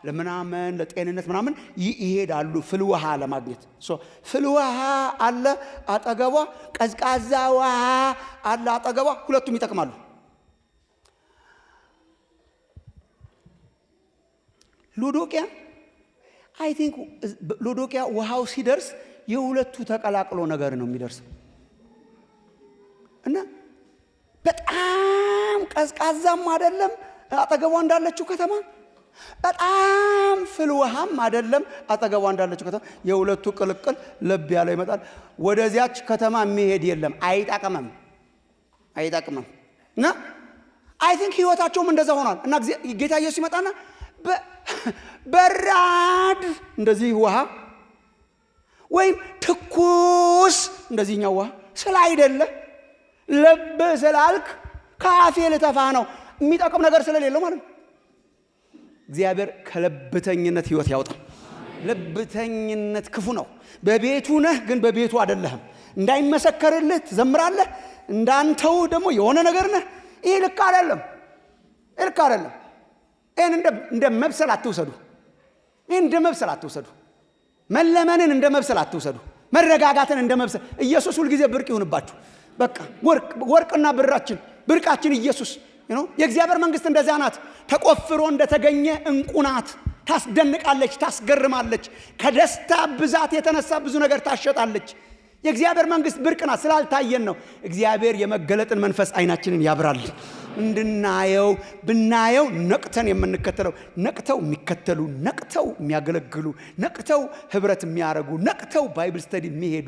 ለምናምን ለጤንነት ምናምን ይሄዳሉ ፍል ውሃ ለማግኘት። ፍል ውሃ አለ አጠገቧ፣ ቀዝቃዛ ውሃ አለ አጠገቧ። ሁለቱም ይጠቅማሉ። ሎዶቅያ አይ ቲንክ ሎዶቅያ ውሃው ሲደርስ የሁለቱ ተቀላቅሎ ነገር ነው የሚደርሰው እና በጣም ቀዝቃዛም አይደለም አጠገቧ እንዳለችው ከተማ፣ በጣም ፍል ውሃም አይደለም አጠገቧ እንዳለችው ከተማ። የሁለቱ ቅልቅል ለብ ያለ ይመጣል። ወደዚያች ከተማ የሚሄድ የለም። አይጣቀምም እና አይ ቲንክ ህይወታቸውም እንደዛ ሆኗል እና ጌታ ኢየሱስ ይመጣና በራድ እንደዚህ ውሃ ወይም ትኩስ እንደዚህኛው ውሃ ስላይደለ ለብ ስላልክ ካፌ ልተፋህ ነው የሚጠቅም ነገር ስለሌለው ማለት ነው። እግዚአብሔር ከለብተኝነት ህይወት ያውጣ። ለብተኝነት ክፉ ነው። በቤቱ ነህ ግን በቤቱ አይደለህም። እንዳይመሰከርልህ ትዘምራለህ፣ እንዳንተው ደግሞ የሆነ ነገር ነህ። ይህ ልክ አይደለም። ይሄን እንደ መብሰል አትውሰዱ። ይሄን እንደ መብሰል አትውሰዱ። መለመንን እንደ መብሰል አትውሰዱ። መረጋጋትን እንደ መብሰል ኢየሱስ ሁሉ ጊዜ ብርቅ ይሁንባችሁ። በቃ ወርቅና ብርቃችን ኢየሱስ ነው። የእግዚአብሔር መንግስት እንደዚያ ናት። ተቆፍሮ እንደተገኘ እንቁ ናት። ታስደንቃለች፣ ታስገርማለች። ከደስታ ብዛት የተነሳ ብዙ ነገር ታሸጣለች። የእግዚአብሔር መንግስት ብርቅ ናት። ስላልታየን ነው። እግዚአብሔር የመገለጥን መንፈስ አይናችንን ያብራል እንድናየው። ብናየው ነቅተን የምንከተለው፣ ነቅተው የሚከተሉ፣ ነቅተው የሚያገለግሉ፣ ነቅተው ህብረት የሚያረጉ፣ ነቅተው ባይብል ስተዲ የሚሄዱ፣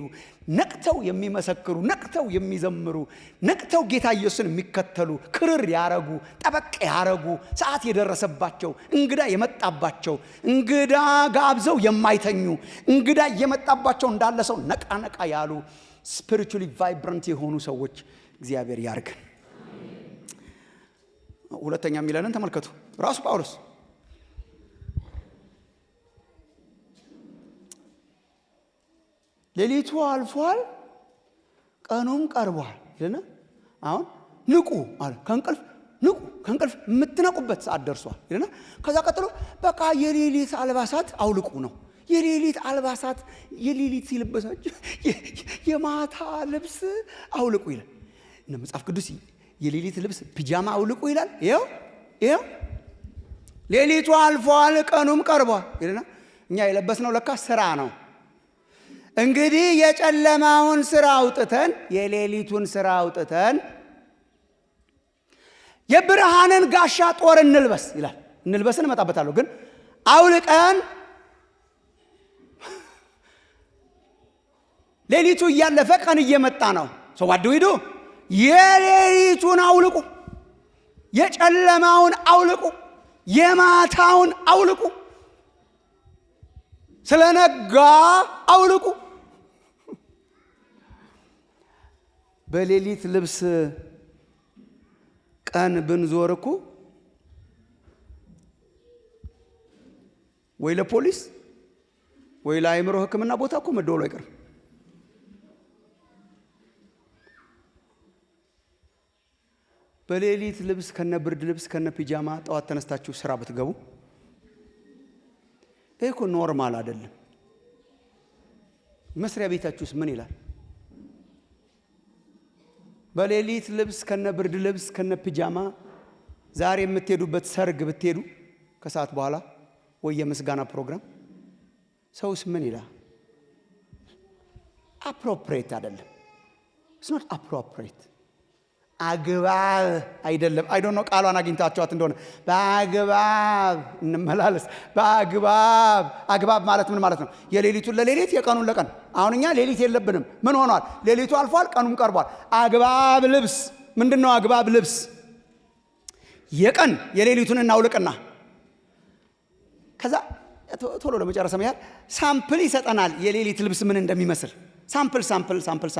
ነቅተው የሚመሰክሩ፣ ነቅተው የሚዘምሩ፣ ነቅተው ጌታ ኢየሱስን የሚከተሉ፣ ክርር ያረጉ፣ ጠበቅ ያረጉ፣ ሰዓት የደረሰባቸው፣ እንግዳ የመጣባቸው፣ እንግዳ ጋብዘው የማይተኙ፣ እንግዳ የመጣባቸው እንዳለ ሰው ነቃ ነቃ ያሉ ስፒሪቹዋሊ ቫይብራንት የሆኑ ሰዎች እግዚአብሔር ያርገን። ሁለተኛ የሚለንን ተመልከቱ። ራሱ ጳውሎስ ሌሊቱ አልፏል ቀኑም ቀርቧል ለና አሁን ንቁ አለ። ከእንቅልፍ የምትነቁበት ሰዓት ደርሷል ለና ከዛ ቀጥሎ በቃ የሌሊት አልባሳት አውልቁ ነው። የሌሊት አልባሳት የሌሊት ይልበሳችሁ የማታ ልብስ አውልቁ ይላል። እና መጽሐፍ ቅዱስ የሌሊት ልብስ ፒጃማ አውልቁ ይላል። ይሄው ሌሊቱ አልፏል ቀኑም ቀርቧል ይላል። እኛ የለበስነው ለካ ስራ ነው። እንግዲህ የጨለማውን ስራ አውጥተን የሌሊቱን ስራ አውጥተን የብርሃንን ጋሻ ጦር እንልበስ ይላል። እንልበስን እመጣበታለሁ። ግን አውልቀን ሌሊቱ እያለፈ ቀን እየመጣ ነው። ሰው ዋድዊዱ የሌሊቱን አውልቁ፣ የጨለማውን አውልቁ፣ የማታውን አውልቁ፣ ስለነጋ አውልቁ። በሌሊት ልብስ ቀን ብንዞርኩ ወይ ለፖሊስ ወይ ለአእምሮ ሕክምና ቦታ እኮ መደወሉ አይቀርም። በሌሊት ልብስ ከነ ብርድ ልብስ ከነ ፒጃማ ጠዋት ተነስታችሁ ስራ ብትገቡ ይሄ እኮ ኖርማል አይደለም። መስሪያ ቤታችሁስ ምን ይላል? በሌሊት ልብስ ከነ ብርድ ልብስ ከነ ፒጃማ ዛሬ የምትሄዱበት ሰርግ ብትሄዱ ከሰዓት በኋላ ወይ የምስጋና ፕሮግራም ሰውስ ምን ይላል? አፕሮፕሪየት አይደለም። it's not appropriate አግባብ አይደለም። አይ ዶንት ኖ ቃሏን አግኝታችኋት እንደሆነ በአግባብ እንመላለስ። አግባብ ማለት ምን ማለት ነው? የሌሊቱን ለሌሊት የቀኑን ለቀን። አሁን እኛ ሌሊት የለብንም። ምን ሆኗል? ሌሊቱ አልፏል፣ ቀኑም ቀርቧል። አግባብ ልብስ ምንድነው? አግባብ ልብስ የቀን የሌሊቱን እናውልቅና ከዛ ቶሎ ለመጨረስ ያህል ሳምፕል ይሰጠናል። የሌሊት ልብስ ምን እንደሚመስል ሳምፕል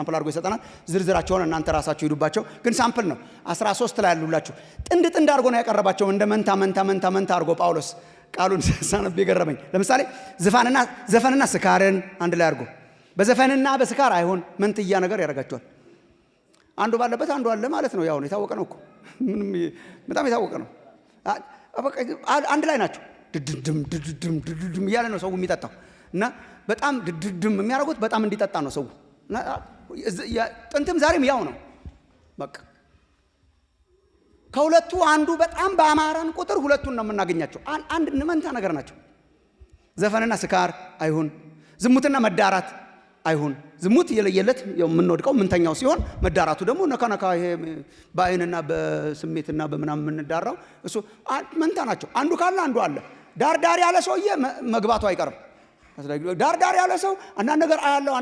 አድርጎ ይሰጠናል። ዝርዝራቸውን እናንተ ራሳችሁ ሄዱባቸው። ግን ሳምፕል ነው። 13 ላይ ያሉላችሁ ጥንድ አድርጎ ነው ያቀረባቸው። እንደ መንታ አድርጎ ጳውሎስ ቃሉን ሳነብ የገረመኝ። ለምሳሌ ዘፈንና ስካርን አንድ ላይ አድርጎ በዘፈንና በስካር አይሆን መንትያ ነገር ያደርጋቸዋል። አንዱ ባለበት አንዱ አለ ማለት ነው። ያው ነው፣ የታወቀ ነው እኮ ምንም በጣም የታወቀ ነው። አንድ ላይ ናቸው። ድድም እያለ ነው ሰው የሚጠጣው እና በጣም ድድም የሚያደርጉት በጣም እንዲጠጣ ነው ሰው። ጥንትም ዛሬም ያው ነው። በቃ ከሁለቱ አንዱ በጣም በአማራን ቁጥር ሁለቱን ነው የምናገኛቸው። አንድ መንታ ነገር ናቸው። ዘፈንና ስካር አይሁን፣ ዝሙትና መዳራት አይሁን። ዝሙት የለየለት የምንወድቀው ምንተኛው ሲሆን፣ መዳራቱ ደግሞ ነካነካ ይሄ በአይንና በስሜትና በምናም የምንዳራው እሱ መንታ ናቸው። አንዱ ካለ አንዱ አለ። ዳር ያለ ሰውዬ መግባቱ አይቀርም። ዳር ያለ ሰው አንዳንድ ነገር አያለው፣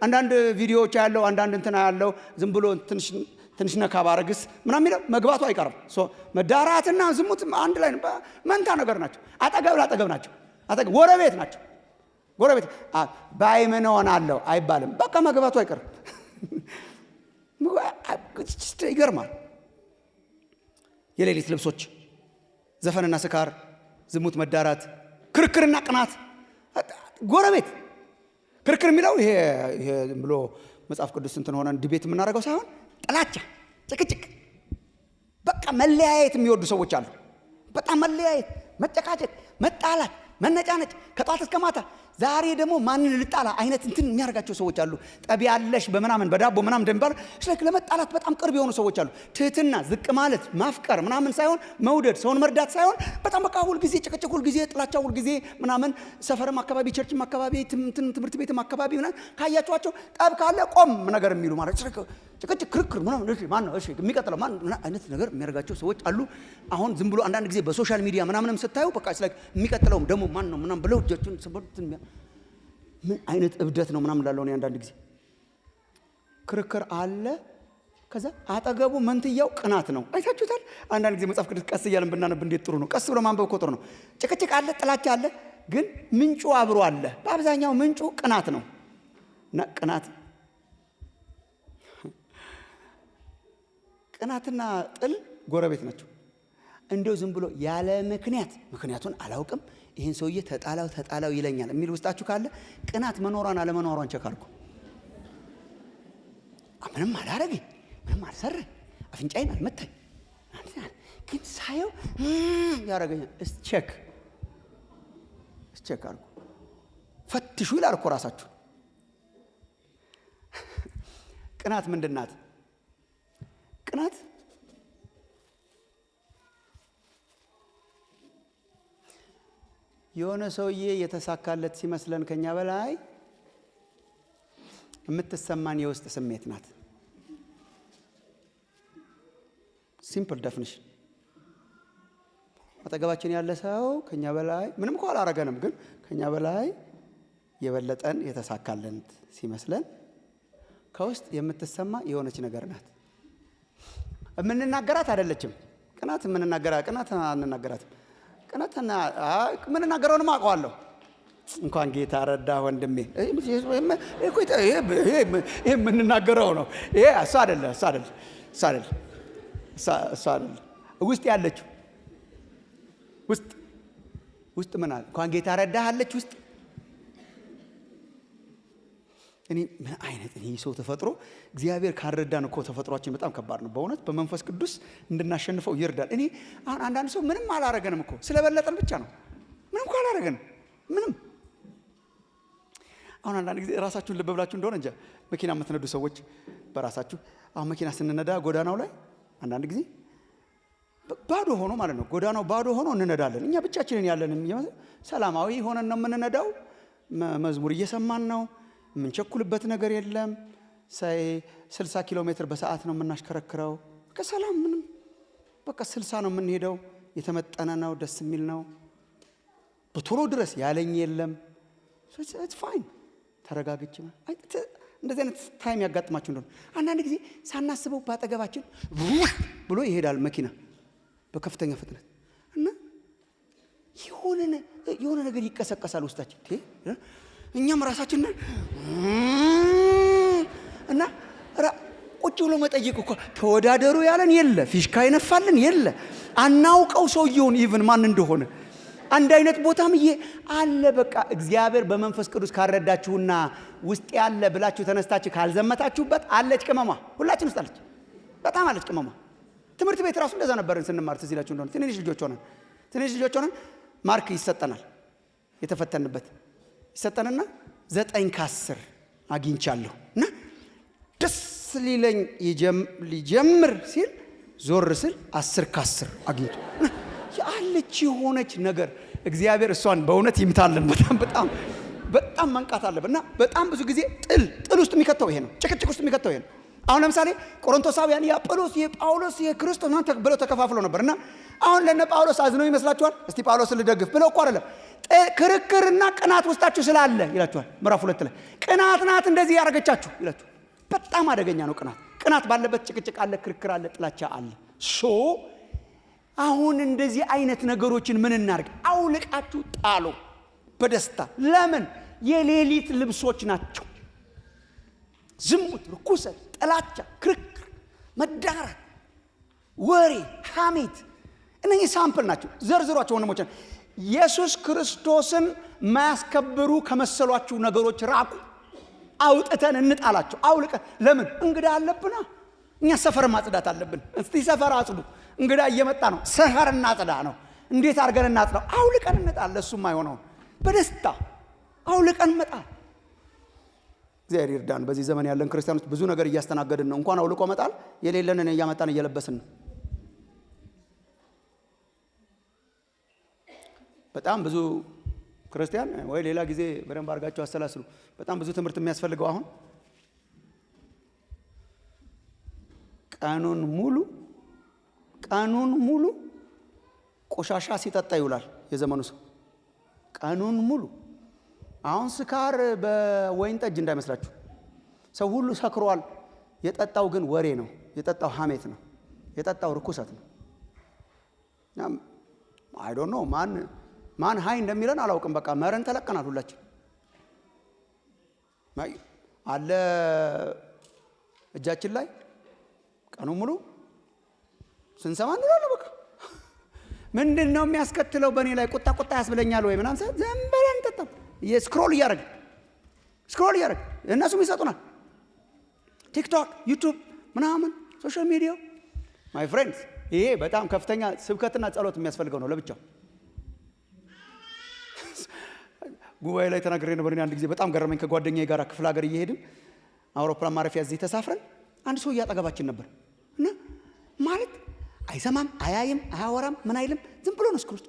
አንዳንድ ቪዲዮዎች አያለው፣ አንዳንድ እንትና ያለው ዝም ብሎ ትንሽ ነካ ባረግስ ምናምን የሚለው መግባቱ አይቀርም። መዳራትና ዝሙት አንድ ላይ መንታ ነገር ናቸው። አጠገብ ናቸው። ጎረቤት ናቸው። ጎረቤት ባይ ምን ሆናለሁ አይባልም። በቃ መግባቱ አይቀርም። ይገርማል። የሌሊት ልብሶች ዘፈንና ስካር፣ ዝሙት፣ መዳራት፣ ክርክርና ቅናት። ጎረቤት ክርክር የሚለው ይሄ ዝም ብሎ መጽሐፍ ቅዱስ እንትን ሆነን ዲቤት የምናደርገው ሳይሆን ጥላቻ፣ ጭቅጭቅ፣ በቃ መለያየት የሚወዱ ሰዎች አሉ። በጣም መለያየት፣ መጨቃጨቅ፣ መጣላት፣ መነጫነጭ ከጧት እስከ ማታ። ዛሬ ደግሞ ማንን ልጣላ አይነት እንትን የሚያደርጋቸው ሰዎች አሉ። ጠብ ያለሽ በምናምን በዳቦ ምናምን እንደሚባል ስለዚህ ለመጣላት በጣም ቅርብ የሆኑ ሰዎች አሉ። ትህትና፣ ዝቅ ማለት፣ ማፍቀር ምናምን ሳይሆን መውደድ፣ ሰውን መርዳት ሳይሆን በጣም በቃ ሁል ጊዜ ጭቅጭቅ፣ ሁል ጊዜ ጥላቻ፣ ሁል ጊዜ ምናምን ሰፈርም አካባቢ ቸርችም አካባቢ ትምህርት ቤትም አካባቢ ምናምን ካያቸዋቸው ጠብ ካለ ቆም ነገር የሚሉ ማለት ጭቅጭቅ፣ ክርክር ምናምን ማን ነው እሺ የሚቀጥለው ማን አይነት ነገር የሚያደርጋቸው ሰዎች አሉ። አሁን ዝም ብሎ አንዳንድ ጊዜ በሶሻል ሚዲያ ምናምንም ስታዩ በቃ ስለዚህ የሚቀጥለውም ደግሞ ማን ነው ምናምን ብለው እጃቸውን ሰበርትን ምን አይነት እብደት ነው ምናምን እንዳለው ነው። አንዳንድ ጊዜ ክርክር አለ። ከዛ አጠገቡ መንትያው ቅናት ነው። አይታችሁታል? አንዳንድ ጊዜ መጽሐፍ ቅዱስ ቀስ እያልን ብናነብ እንዴት ጥሩ ነው። ቀስ ብሎ ማንበብ እኮ ጥሩ ነው። ጭቅጭቅ አለ፣ ጥላቻ አለ፣ ግን ምንጩ አብሮ አለ። በአብዛኛው ምንጩ ቅናት ነው። እና ቅናትና ጥል ጎረቤት ናቸው። እንደው ዝም ብሎ ያለ ምክንያቱን አላውቅም ይህን ሰውዬ ተጣላው ይለኛል የሚል ውስጣችሁ ካለ ቅናት መኖሯን አለመኖሯን ቸክ አድርጉ። ምንም አላረገኝ፣ ምንም አልሰራኝ፣ አፍንጫዬን አልመታኝ፣ ግን ሳየው ያረገኛል። ቼክ አድርጉ፣ ፈትሹ ይላል እኮ ራሳችሁ። ቅናት ምንድን ናት? ቅናት የሆነ ሰውዬ የተሳካለት ሲመስለን ከኛ በላይ የምትሰማን የውስጥ ስሜት ናት። ሲምፕል ዴፊኒሽን። አጠገባችን ያለ ሰው ከኛ በላይ ምንም እኮ አላረገንም፣ ግን ከኛ በላይ የበለጠን የተሳካለን ሲመስለን ከውስጥ የምትሰማ የሆነች ነገር ናት። የምንናገራት አይደለችም። ቅናት ቅናት አንናገራትም። ቅናትና የምንናገረውንም አውቀዋለሁ። እንኳን ጌታ ረዳ ወንድሜ፣ ይሄ የምንናገረው ነው። ይሄ እሱ አይደለም። ውስጥ ያለችው ውስጥ ምን አለ? እንኳን ጌታ ረዳህ አለች ውስጥ። እኔ ምን አይነት ሰው ተፈጥሮ እግዚአብሔር ካረዳን እኮ ተፈጥሯችን በጣም ከባድ ነው በእውነት። በመንፈስ ቅዱስ እንድናሸንፈው ይርዳል። እኔ አሁን አንዳንድ ሰው ምንም አላረገንም እኮ ስለበለጠን ብቻ ነው። ምንም እኮ አላረገንም ምንም። አሁን አንዳንድ ጊዜ ራሳችሁን ልብ ብላችሁ እንደሆነ እንጃ መኪና የምትነዱ ሰዎች በራሳችሁ አሁን መኪና ስንነዳ ጎዳናው ላይ አንዳንድ ጊዜ ባዶ ሆኖ ማለት ነው፣ ጎዳናው ባዶ ሆኖ እንነዳለን። እኛ ብቻችንን ያለን ሰላማዊ ሆነን ነው የምንነዳው። መዝሙር እየሰማን ነው፣ የምንቸኩልበት ነገር የለም። 60 ኪሎ ሜትር በሰዓት ነው የምናሽከረክረው። ከሰላም ምንም በቃ 60 ነው የምንሄደው። የተመጠነ ነው፣ ደስ የሚል ነው። በቶሎ ድረስ ያለኝ የለም። it's fine ተረጋግጬ እንደዚህ አይነት ታይም ያጋጥማችሁ እንደሆነ አንዳንድ ጊዜ ሳናስበው ባጠገባችን ብሎ ይሄዳል መኪና በከፍተኛ ፍጥነት እና የሆነ ነገር ይቀሰቀሳል ውስጣችን። እኛም ራሳችን እና ቁጭ ብሎ መጠየቅ እኮ ተወዳደሩ ያለን የለ፣ ፊሽካ ይነፋልን የለ፣ አናውቀው ሰውየውን ኢቭን ማን እንደሆነ አንድ አይነት ቦታም አለ። በቃ እግዚአብሔር በመንፈስ ቅዱስ ካረዳችሁና ውስጥ ያለ ብላችሁ ተነስታችሁ ካልዘመታችሁበት አለች ቅመማ፣ ሁላችን ውስጥ አለች፣ በጣም አለች ቅመማ። ትምህርት ቤት ራሱ እንደዛ ነበርን ስንማር፣ ትዝ ይላችሁ እንደሆነ ትንሽ ልጆች ሆነን ማርክ ይሰጠናል፣ የተፈተንበት ይሰጠንና 9 ከ10 አግኝቻለሁ እና ደስ ሊለኝ ሊጀምር ሲል ዞር ስል 10 ከ10 አግኝቶ ያለች የሆነች ነገር እግዚአብሔር እሷን በእውነት ይምታልን። በጣም መንቃት አለበት። እና በጣም ብዙ ጊዜ ጥል ውስጥ የሚከተው ይሄ ነው፣ ጭቅጭቅ ውስጥ የሚከተው ይሄ ነው። አሁን ለምሳሌ ቆሮንቶሳውያን የአጵሎስ የጳውሎስ የክርስቶስ ማን ብለው ተከፋፍለው ነበር እና አሁን ለነ ጳውሎስ አዝነው ይመስላችኋል? እስቲ ጳውሎስን ልደግፍ ብለው እኮ አይደለም፣ ክርክርና ቅናት ውስጣችሁ ስላለ ይላችኋል። ምዕራፍ 2 ላይ ቅናት ናት እንደዚህ ያደረገቻችሁ ይላችኋል። በጣም አደገኛ ነው ቅናት። ቅናት ባለበት ጭቅጭቅ አለ፣ ክርክር አለ፣ ጥላቻ አለ። አሁን እንደዚህ አይነት ነገሮችን ምን እናርግ? አውልቃችሁ ጣሉ በደስታ። ለምን? የሌሊት ልብሶች ናቸው። ዝሙት፣ ርኩሰት፣ ጥላቻ፣ ክርክር፣ መዳራት፣ ወሬ፣ ሐሜት፣ እነዚህ ሳምፕል ናቸው። ዘርዝሯቸው ወንድሞች። ኢየሱስ ክርስቶስን ማያስከብሩ ከመሰሏችሁ ነገሮች ራቁ። አውጥተን እንጣላቸው፣ አውልቀን። ለምን? እንግዳ አለብና እኛ ሰፈር ማጽዳት አለብን። እስቲ ሰፈር አጽዱ፣ እንግዳ እየመጣ ነው። ሰፈር እናጽዳ ነው። እንዴት አድርገን እናጥራው? አውልቀን እንጣል። ለሱም አይሆነው በደስታ አውልቀን መጣል። እግዚአብሔር ይርዳን። በዚህ ዘመን ያለን ክርስቲያኖች ብዙ ነገር እያስተናገድን ነው። እንኳን አውልቆ መጣል የሌለንን እያመጣን እየለበስን ነው። በጣም ብዙ ክርስቲያን ወይ ሌላ ጊዜ በደንብ አድርጋችሁ አሰላስሉ። በጣም ብዙ ትምህርት የሚያስፈልገው አሁን ቀኑን ሙሉ ቆሻሻ ሲጠጣ ይውላል የዘመኑ ሰው። ቀኑን ሙሉ አሁን ስካር በወይን ጠጅ እንዳይመስላችሁ። ሰው ሁሉ ሰክሯል። የጠጣው ግን ወሬ ነው። የጠጣው ሐሜት ነው። የጠጣው ርኩሰት ነው። አይ ዶንት ኖ ማን ሃይ እንደሚለን አላውቅም። በቃ መረን ተለቀናል ሁላችን አለ እጃችን ላይ ቀኑን ሙሉ ስንሰማ እንላለን። በቃ ምንድነው የሚያስከትለው በእኔ ላይ? ቁጣ ያስብለኛል ወይ ምናምን ሰዓት ዝም ብለን እንጠጣም። ስክሮል እያደረግን እነሱም ይሰጡናል። ቲክቶክ፣ ዩቱብ ምናምን ሶሻል ሚዲያ። ማይ ፍሬንድስ ይሄ በጣም ከፍተኛ ስብከትና ጸሎት የሚያስፈልገው ነው ለብቻው። ጉባኤ ላይ ተናግሬ ነበር አንድ ጊዜ። በጣም ገረመኝ። ከጓደኛዬ ጋር ክፍለ ሀገር እየሄድን አውሮፕላን ማረፊያ እዚህ ተሳፍረን አንድ ሰው እያጠገባችን ነበር እና ማለት አይሰማም፣ አያይም፣ አያወራም፣ ምን አይልም፣ ዝም ብሎ ነው ስክሮል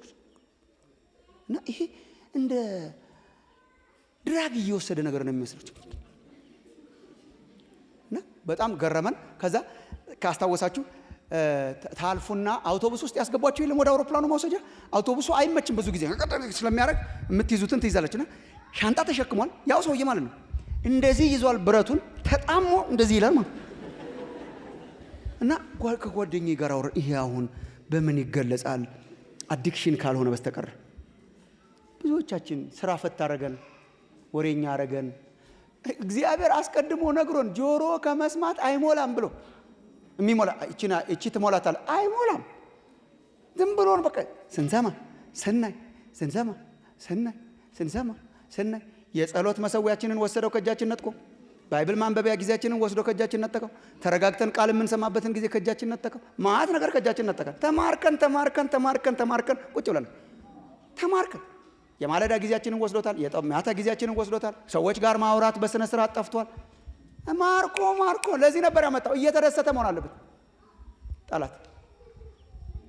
እና ይሄ እንደ ድራግ እየወሰደ ነገር ነው የሚመስለው እና በጣም ገረመን። ከዛ ካስታወሳችሁ ታልፉና አውቶቡስ ውስጥ ያስገቧቸው የለም ወደ አውሮፕላኑ መውሰጃ። አውቶቡሱ አይመችም ብዙ ጊዜ ስለሚያደርግ የምትይዙትን ትይዛለችና ሻንጣ ተሸክሟል። ያው ሰውዬ ማለት ነው እንደዚህ ይዟል፣ ብረቱን ተጣሞ እንደዚህ ይላል ማለት እና ከጓደኛዬ ጋር አወራ። ይሄ አሁን በምን ይገለጻል? አዲክሽን ካልሆነ በስተቀር ብዙዎቻችን ስራ ፈት አረገን፣ ወሬኛ አረገን። እግዚአብሔር አስቀድሞ ነግሮን ጆሮ ከመስማት አይሞላም ብሎ የሚሞላ እቺ ትሞላታል አይሞላም። ዝም ብሎን በቃ ስንሰማ ሰናይ የጸሎት መሰዊያችንን ወሰደው ከእጃችን ነጥቆ። ባይብል ማንበቢያ ጊዜያችንን ወስዶ ከእጃችን ነጠቀው። ተረጋግተን ቃል የምንሰማበትን ጊዜ ከእጃችን ነጠቀው። ማት ነገር ከእጃችን ነጠቀን። ተማርከን ቁጭ ብለን ተማርከን የማለዳ ጊዜያችንን ወስዶታል። የማታ ጊዜያችንን ወስዶታል። ሰዎች ጋር ማውራት በስነ ስርዓት ጠፍቷል። ማርኮ ለዚህ ነበር ያመጣው። እየተደሰተ መሆን አለበት ጠላት።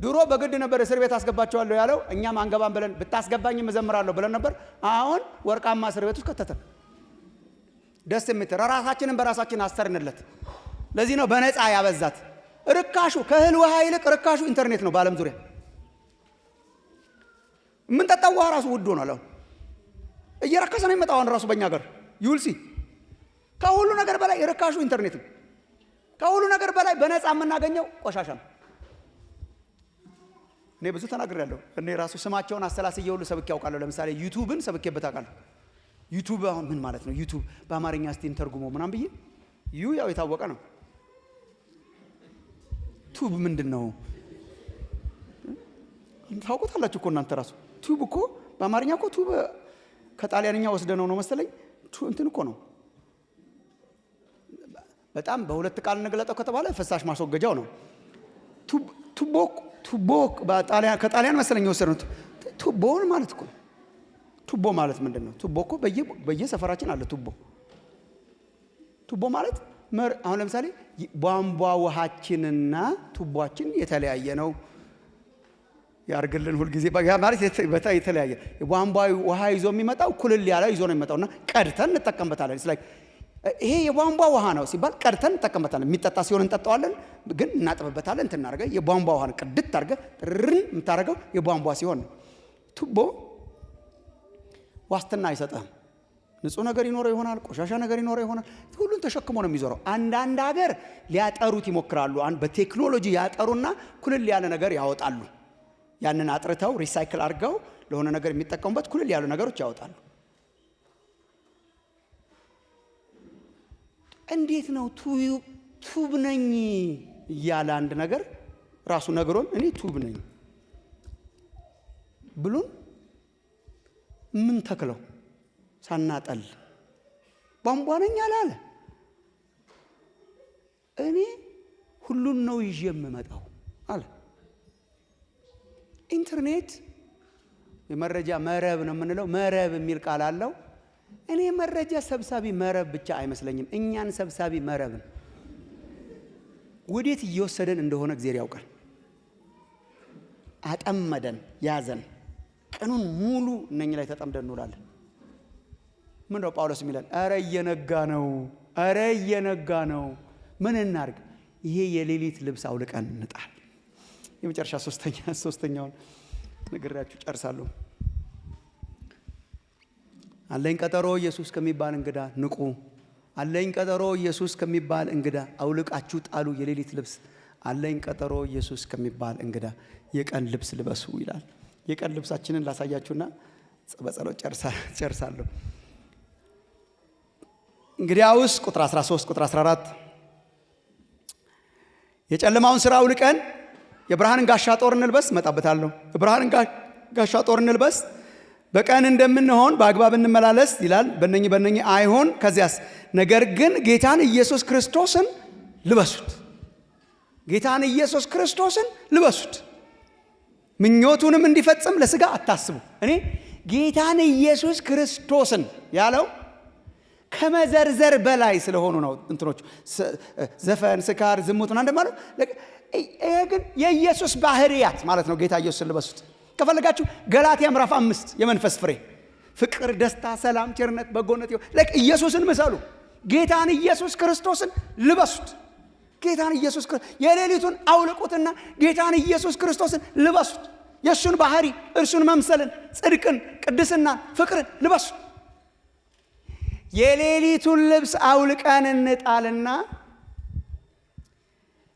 ድሮ በግድ ነበር እስር ቤት አስገባቸዋለሁ ያለው። እኛም አንገባም ብለን ብታስገባኝም እዘምራለሁ ብለን ነበር። አሁን ወርቃማ እስር ቤት ውስጥ ከተተን። ደስ የምትል ራሳችንን በራሳችን አስተርንለት። ለዚህ ነው በነፃ ያበዛት። ርካሹ ከእህል ውሃ ይልቅ ርካሹ ኢንተርኔት ነው በዓለም ዙሪያ። የምንጠጣው ውሃ ራሱ ውድ ሆኗል። አሁን እየረከሰ ነው የሚመጣው ራሱ በእኛ ሀገር ዩልሲ። ከሁሉ ነገር በላይ ርካሹ ኢንተርኔት ነው። ከሁሉ ነገር በላይ በነፃ የምናገኘው ቆሻሻ ነው። እኔ ብዙ ተናግሬያለሁ። እኔ ራሱ ስማቸውን አሰላስዬ ሁሉ ሰብኬ ያውቃለሁ። ለምሳሌ ዩቱብን ሰብኬበት አውቃለሁ። ዩቱብ አሁን ምን ማለት ነው? ዩቱብ በአማርኛ እስቲ እንተርጉመው ምናምን ብዬ ያው የታወቀ ነው። ቱብ ምንድን ነው ታውቁታላችሁ እኮ እናንተ ራሱ። ቱብ እኮ በአማርኛ እኮ ቱብ ከጣሊያንኛ ወስደነው ነው መሰለኝ። እንትን እኮ ነው በጣም በሁለት ቃል እንገለጠው ከተባለ ፈሳሽ ማስወገጃው ነው። ቱቦ ከጣሊያን መሰለኝ ወሰደነው። ቱቦን ማለት እኮ ቱቦ ማለት ምንድን ነው? ቱቦ እኮ በየሰፈራችን አለ። ቱቦ ማለት አሁን ለምሳሌ ቧንቧ ውሃችንና ቱቦአችን የተለያየ ነው ያርግልን። ሁልጊዜ ማለት የተለያየ የቧንቧ ውሃ ይዞ የሚመጣው ኩልል ያለ ይዞ ነው የሚመጣውና ቀድተን እንጠቀምበታለን። ይሄ የቧንቧ ውሃ ነው ሲባል ቀድተን እንጠቀምበታለን። የሚጠጣ ሲሆን እንጠጣዋለን፣ ግን እናጥብበታለን። እንትን የቧንቧ ውሃ ነው ቅድት አድርገህ ጥርን የምታደርገው የቧንቧ ሲሆን ነው። ቱቦ ዋስትና አይሰጥህም። ንጹህ ነገር ይኖረው ይሆናል፣ ቆሻሻ ነገር ይኖረው ይሆናል። ሁሉን ተሸክሞ ነው የሚዞረው። አንዳንድ ሀገር ሊያጠሩት ይሞክራሉ። በቴክኖሎጂ ያጠሩና ኩልል ያለ ነገር ያወጣሉ። ያንን አጥርተው ሪሳይክል አድርገው ለሆነ ነገር የሚጠቀሙበት ኩልል ያሉ ነገሮች ያወጣሉ። እንዴት ነው ቱብ ነኝ እያለ አንድ ነገር ራሱ ነግሮን እኔ ቱብ ነኝ ብሉን ምን ተክለው ሳናጠል ቧንቧ ነኝ አላለ። እኔ ሁሉን ነው ይዤ የምመጣው አለ። ኢንተርኔት የመረጃ መረብ ነው የምንለው። መረብ የሚል ቃል አለው። እኔ መረጃ ሰብሳቢ መረብ ብቻ አይመስለኝም፣ እኛን ሰብሳቢ መረብ ነው። ወዴት እየወሰደን እንደሆነ እግዚአብሔር ያውቃል። አጠመደን፣ ያዘን። ቀኑን ሙሉ እነኚህ ላይ ተጠምደን እንውላለን። ምንድነው ጳውሎስ የሚለን? አረ እየነጋ ነው። ምን እናርግ? ይሄ የሌሊት ልብስ አውልቀን እንጣል። የመጨረሻ ሶስተኛውን ነግራችሁ ጨርሳለሁ። አለኝ ቀጠሮ ኢየሱስ ከሚባል እንግዳ ንቁ። አለኝ ቀጠሮ ኢየሱስ ከሚባል እንግዳ አውልቃችሁ ጣሉ የሌሊት ልብስ። አለኝ ቀጠሮ ኢየሱስ ከሚባል እንግዳ የቀን ልብስ ልበሱ ይላል። የቀን ልብሳችንን ላሳያችሁና በጸሎት ጨርሳለሁ። እንግዲያውስ ቁጥር 13 ቁጥር 14 የጨለማውን ሥራ አውልቀን የብርሃንን ጋሻ ጦር እንልበስ። መጣበታለሁ። የብርሃንን ጋሻ ጦር እንልበስ፣ በቀን እንደምንሆን በአግባብ እንመላለስ ይላል። በእነኚህ አይሆን። ከዚያስ ነገር ግን ጌታን ኢየሱስ ክርስቶስን ልበሱት። ጌታን ኢየሱስ ክርስቶስን ልበሱት። ምኞቱንም እንዲፈጽም ለሥጋ አታስቡ። እኔ ጌታን ኢየሱስ ክርስቶስን ያለው ከመዘርዘር በላይ ስለሆኑ ነው። እንትኖቹ ዘፈን፣ ስካር፣ ዝሙት እንደማለት ይሄ ግን የኢየሱስ ባህሪያት ማለት ነው። ጌታ ኢየሱስን ልበሱት። ከፈለጋችሁ ገላትያ ምዕራፍ 5 የመንፈስ ፍሬ ፍቅር፣ ደስታ፣ ሰላም፣ ቸርነት፣ በጎነት ኢየሱስን ምሰሉ። ጌታን ኢየሱስ ክርስቶስን ልበሱት። ጌታን ኢየሱስ የሌሊቱን አውልቁትና ጌታን ኢየሱስ ክርስቶስን ልበሱት። የእሱን ባህሪ፣ እርሱን መምሰልን፣ ጽድቅን፣ ቅድስናን፣ ፍቅርን ልበሱት። የሌሊቱን ልብስ አውልቀን እንጣልና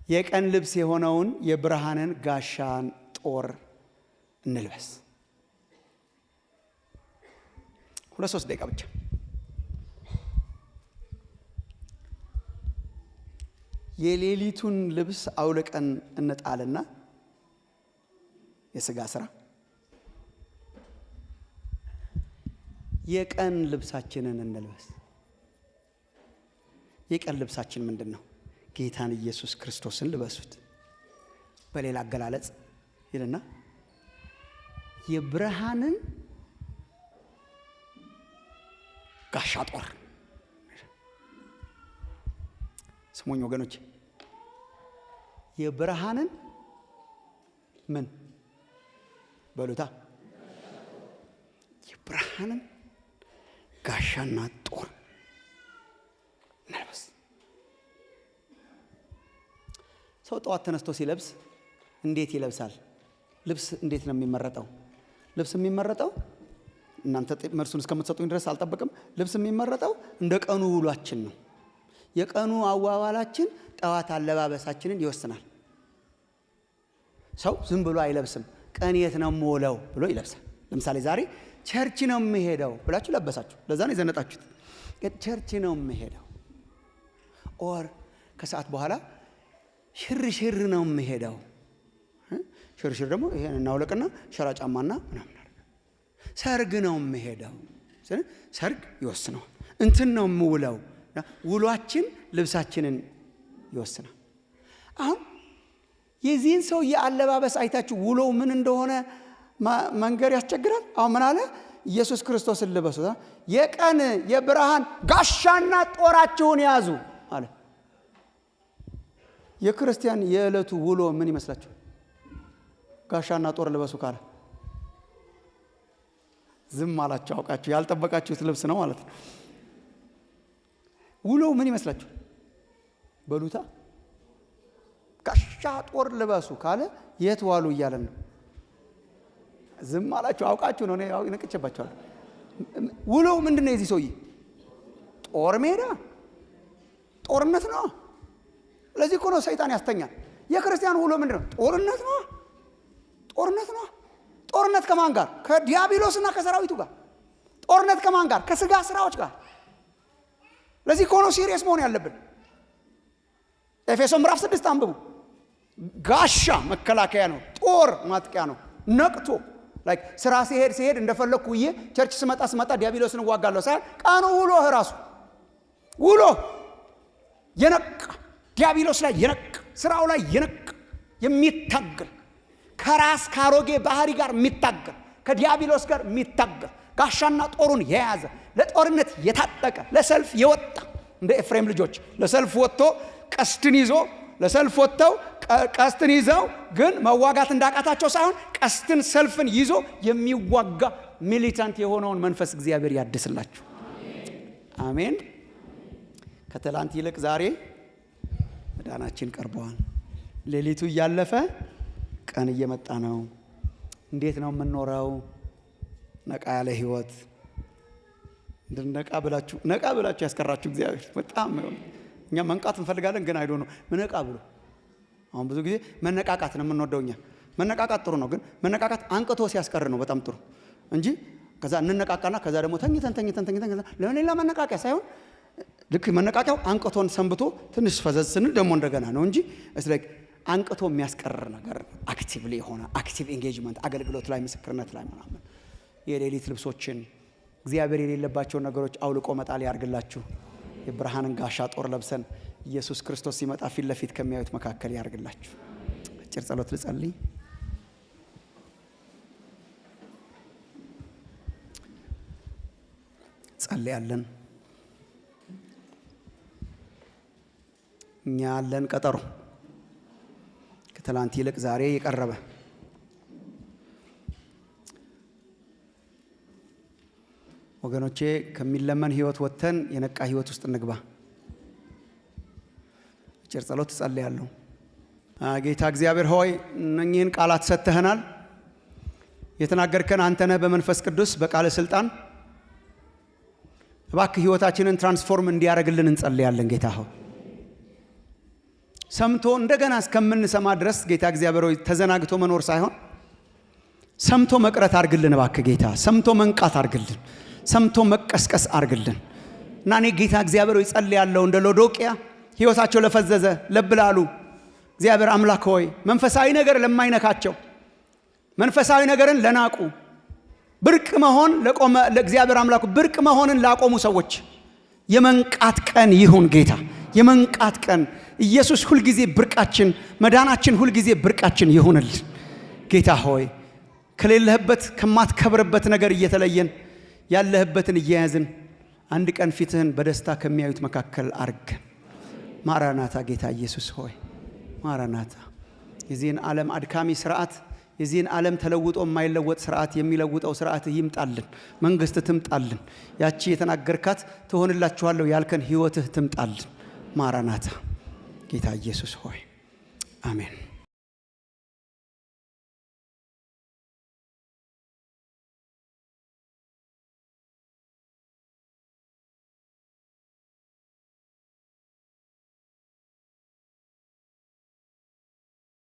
የቀን ልብስ የሆነውን የብርሃንን ጋሻን ጦር እንልበስ። 2-3 ደቂቃ ብቻ። የሌሊቱን ልብስ አውልቀን እንጣልና የሥጋ ሥራ የቀን ልብሳችንን እንልበስ። የቀን ልብሳችን ምንድን ነው? ጌታን ኢየሱስ ክርስቶስን ልበሱት። በሌላ አገላለጽ ይልና የብርሃንን ጋሻ ጦር። ስሙኝ ወገኖች፣ የብርሃንን ምን በሉታ? የብርሃንን ጋሻና ጦር መልበስ። ሰው ጠዋት ተነስቶ ሲለብስ እንዴት ይለብሳል? ልብስ እንዴት ነው የሚመረጠው? ልብስ የሚመረጠው እናንተ መልሱን እስከምትሰጡኝ ድረስ አልጠብቅም። ልብስ የሚመረጠው እንደ ቀኑ ውሏችን ነው። የቀኑ አዋዋላችን ጠዋት አለባበሳችንን ይወስናል። ሰው ዝም ብሎ አይለብስም። ቀን የት ነው የምውለው ብሎ ይለብሳል። ለምሳሌ ዛሬ ቸርች ነው የምሄደው ብላችሁ ለበሳችሁ። ለዛ ነው የዘነጣችሁት። ቸርች ነው የምሄደው። ኦር ከሰዓት በኋላ ሽርሽር ነው የምሄደው። ሽርሽር ደግሞ ይሄን እናውለቅና ሸራ ጫማና ምናምን። ሰርግ ነው የምሄደው። ሰርግ ይወስነዋል። እንትን ነው የምውለው። ውሏችን ልብሳችንን ይወስናል። አሁን የዚህን ሰው የአለባበስ አይታችሁ ውሎው ምን እንደሆነ መንገር ያስቸግራል። አሁን ምን አለ? ኢየሱስ ክርስቶስን ልበሱ፣ የቀን የብርሃን ጋሻና ጦራችሁን ያዙ አለ። የክርስቲያን የዕለቱ ውሎ ምን ይመስላችሁ? ጋሻና ጦር ልበሱ ካለ ዝም አላችሁ። አውቃችሁ ያልጠበቃችሁት ልብስ ነው ማለት ነው። ውሎው ምን ይመስላችሁ? በሉታ ጋሻ ጦር ልበሱ ካለ የት ዋሉ እያለን ነው። ዝም አላችሁ። አውቃችሁ ነው። እኔ ነቅቼባችኋለሁ። ውሎው ምንድነው? የዚህ ሰውዬ ጦር ሜዳ ጦርነት ነው። ለዚህ እኮ ነው ሰይጣን ያስተኛል። የክርስቲያን ውሎ ምንድነው? ጦርነት ነው። ጦርነት ነው። ጦርነት ከማን ጋር? ከዲያብሎስና ከሰራዊቱ ጋር። ጦርነት ከማን ጋር? ከስጋ ስራዎች ጋር። ለዚህ እኮ ነው ሲሪየስ መሆን ያለብን። ኤፌሶን ምዕራፍ 6 አንብቡ። ጋሻ መከላከያ ነው። ጦር ማጥቂያ ነው። ነቅቶ ላይክ ስራ ሲሄድ እንደፈለኩ ቸርች ስመጣ ዲያብሎስን ዋጋለሁ ሳይሆን ቀኑ ውሎ የነቃ ዲያብሎስ ላይ የነቃ ስራው ላይ የነቃ የሚታገል ከራስ ካሮጌ ባህሪ ጋር የሚታገል ከዲያብሎስ ጋር የሚታገል ጋሻና ጦሩን የያዘ ለጦርነት የታጠቀ ለሰልፍ የወጣ እንደ ኤፍሬም ልጆች ለሰልፍ ወጥቶ ቀስትን ይዞ ለሰልፍ ወጥተው ቀስትን ይዘው ግን መዋጋት እንዳቃታቸው ሳይሆን ቀስትን ሰልፍን ይዞ የሚዋጋ ሚሊታንት የሆነውን መንፈስ እግዚአብሔር ያድስላችሁ። አሜን። ከትላንት ይልቅ ዛሬ መዳናችን ቀርቧል። ሌሊቱ እያለፈ ቀን እየመጣ ነው። እንዴት ነው የምንኖረው? ነቃ ያለ ህይወት ነቃ ብላችሁ ያስቀራችሁ እግዚአብሔር በጣም እኛ መንቃት እንፈልጋለን ግን አይዶ ነው መነቃ ብሎ አሁን ብዙ ጊዜ መነቃቃት ነው የምንወደው እኛ። መነቃቃት ጥሩ ነው ግን መነቃቃት አንቅቶ ሲያስቀር ነው በጣም ጥሩ እንጂ ከዛ እንነቃቃና ከዛ ደግሞ ተኝተን ለሌላ መነቃቂያ ሳይሆን ልክ መነቃቂያው አንቅቶን ሰንብቶ ትንሽ ፈዘዝ ስንል ደግሞ እንደገና ነው እንጂ እስ ላይክ አንቅቶ የሚያስቀር ነገር አክቲቭሊ ሆነ አክቲቭ ኤንጌጅመንት አገልግሎት ላይ ምስክርነት ላይ ምናምን የሌሊት ልብሶችን እግዚአብሔር የሌለባቸው ነገሮች አውልቆ መጣል ያርግላችሁ። የብርሃንን ጋሻ ጦር ለብሰን ኢየሱስ ክርስቶስ ሲመጣ ፊት ለፊት ከሚያዩት መካከል ያርግላችሁ። አጭር ጸሎት ልጸልይ። ጸልያለን። እኛ ያለን ቀጠሮ ከትላንት ይልቅ ዛሬ የቀረበ ወገኖቼ ከሚለመን ህይወት ወጥተን የነቃ ህይወት ውስጥ እንግባ። አጭር ጸሎት ጸልያለሁ። ጌታ እግዚአብሔር ሆይ እነኚህን ቃላት ሰጥተህናል። የተናገርከን አንተ ነህ በመንፈስ ቅዱስ በቃለ ስልጣን። እባክህ ህይወታችንን ትራንስፎርም እንዲያደርግልን እንጸልያለን። ጌታ ሆይ ሰምቶ እንደገና እስከምንሰማ ድረስ ጌታ እግዚአብሔር ሆይ ተዘናግቶ መኖር ሳይሆን ሰምቶ መቅረት አርግልን። እባክህ ጌታ ሰምቶ መንቃት አርግልን። ሰምቶ መቀስቀስ አርግልን። እና እኔ ጌታ እግዚአብሔር ሆይ ጸልያለሁ እንደ ሎዶቅያ ህይወታቸው ለፈዘዘ ለብላሉ እግዚአብሔር አምላክ ሆይ መንፈሳዊ ነገር ለማይነካቸው መንፈሳዊ ነገርን ለናቁ ብርቅ መሆን ለቆመ ለእግዚአብሔር አምላክ ብርቅ መሆንን ላቆሙ ሰዎች የመንቃት ቀን ይሁን ጌታ። የመንቃት ቀን ኢየሱስ ሁሉ ጊዜ ብርቃችን መዳናችን ሁሉ ጊዜ ብርቃችን ይሁንልን ጌታ ሆይ ከሌለህበት ከማትከብርበት ነገር እየተለየን ያለህበትን እየያዝን አንድ ቀን ፊትህን በደስታ ከሚያዩት መካከል አርገን። ማራናታ ጌታ ኢየሱስ ሆይ ማራናታ። የዚህን ዓለም አድካሚ ስርዓት የዚህን ዓለም ተለውጦ የማይለወጥ ስርዓት የሚለውጠው ስርዓት ይምጣልን። መንግስት ትምጣልን። ያቺ የተናገርካት ትሆንላችኋለሁ ያልከን ህይወትህ ትምጣልን። ማራናታ ጌታ ኢየሱስ ሆይ አሜን።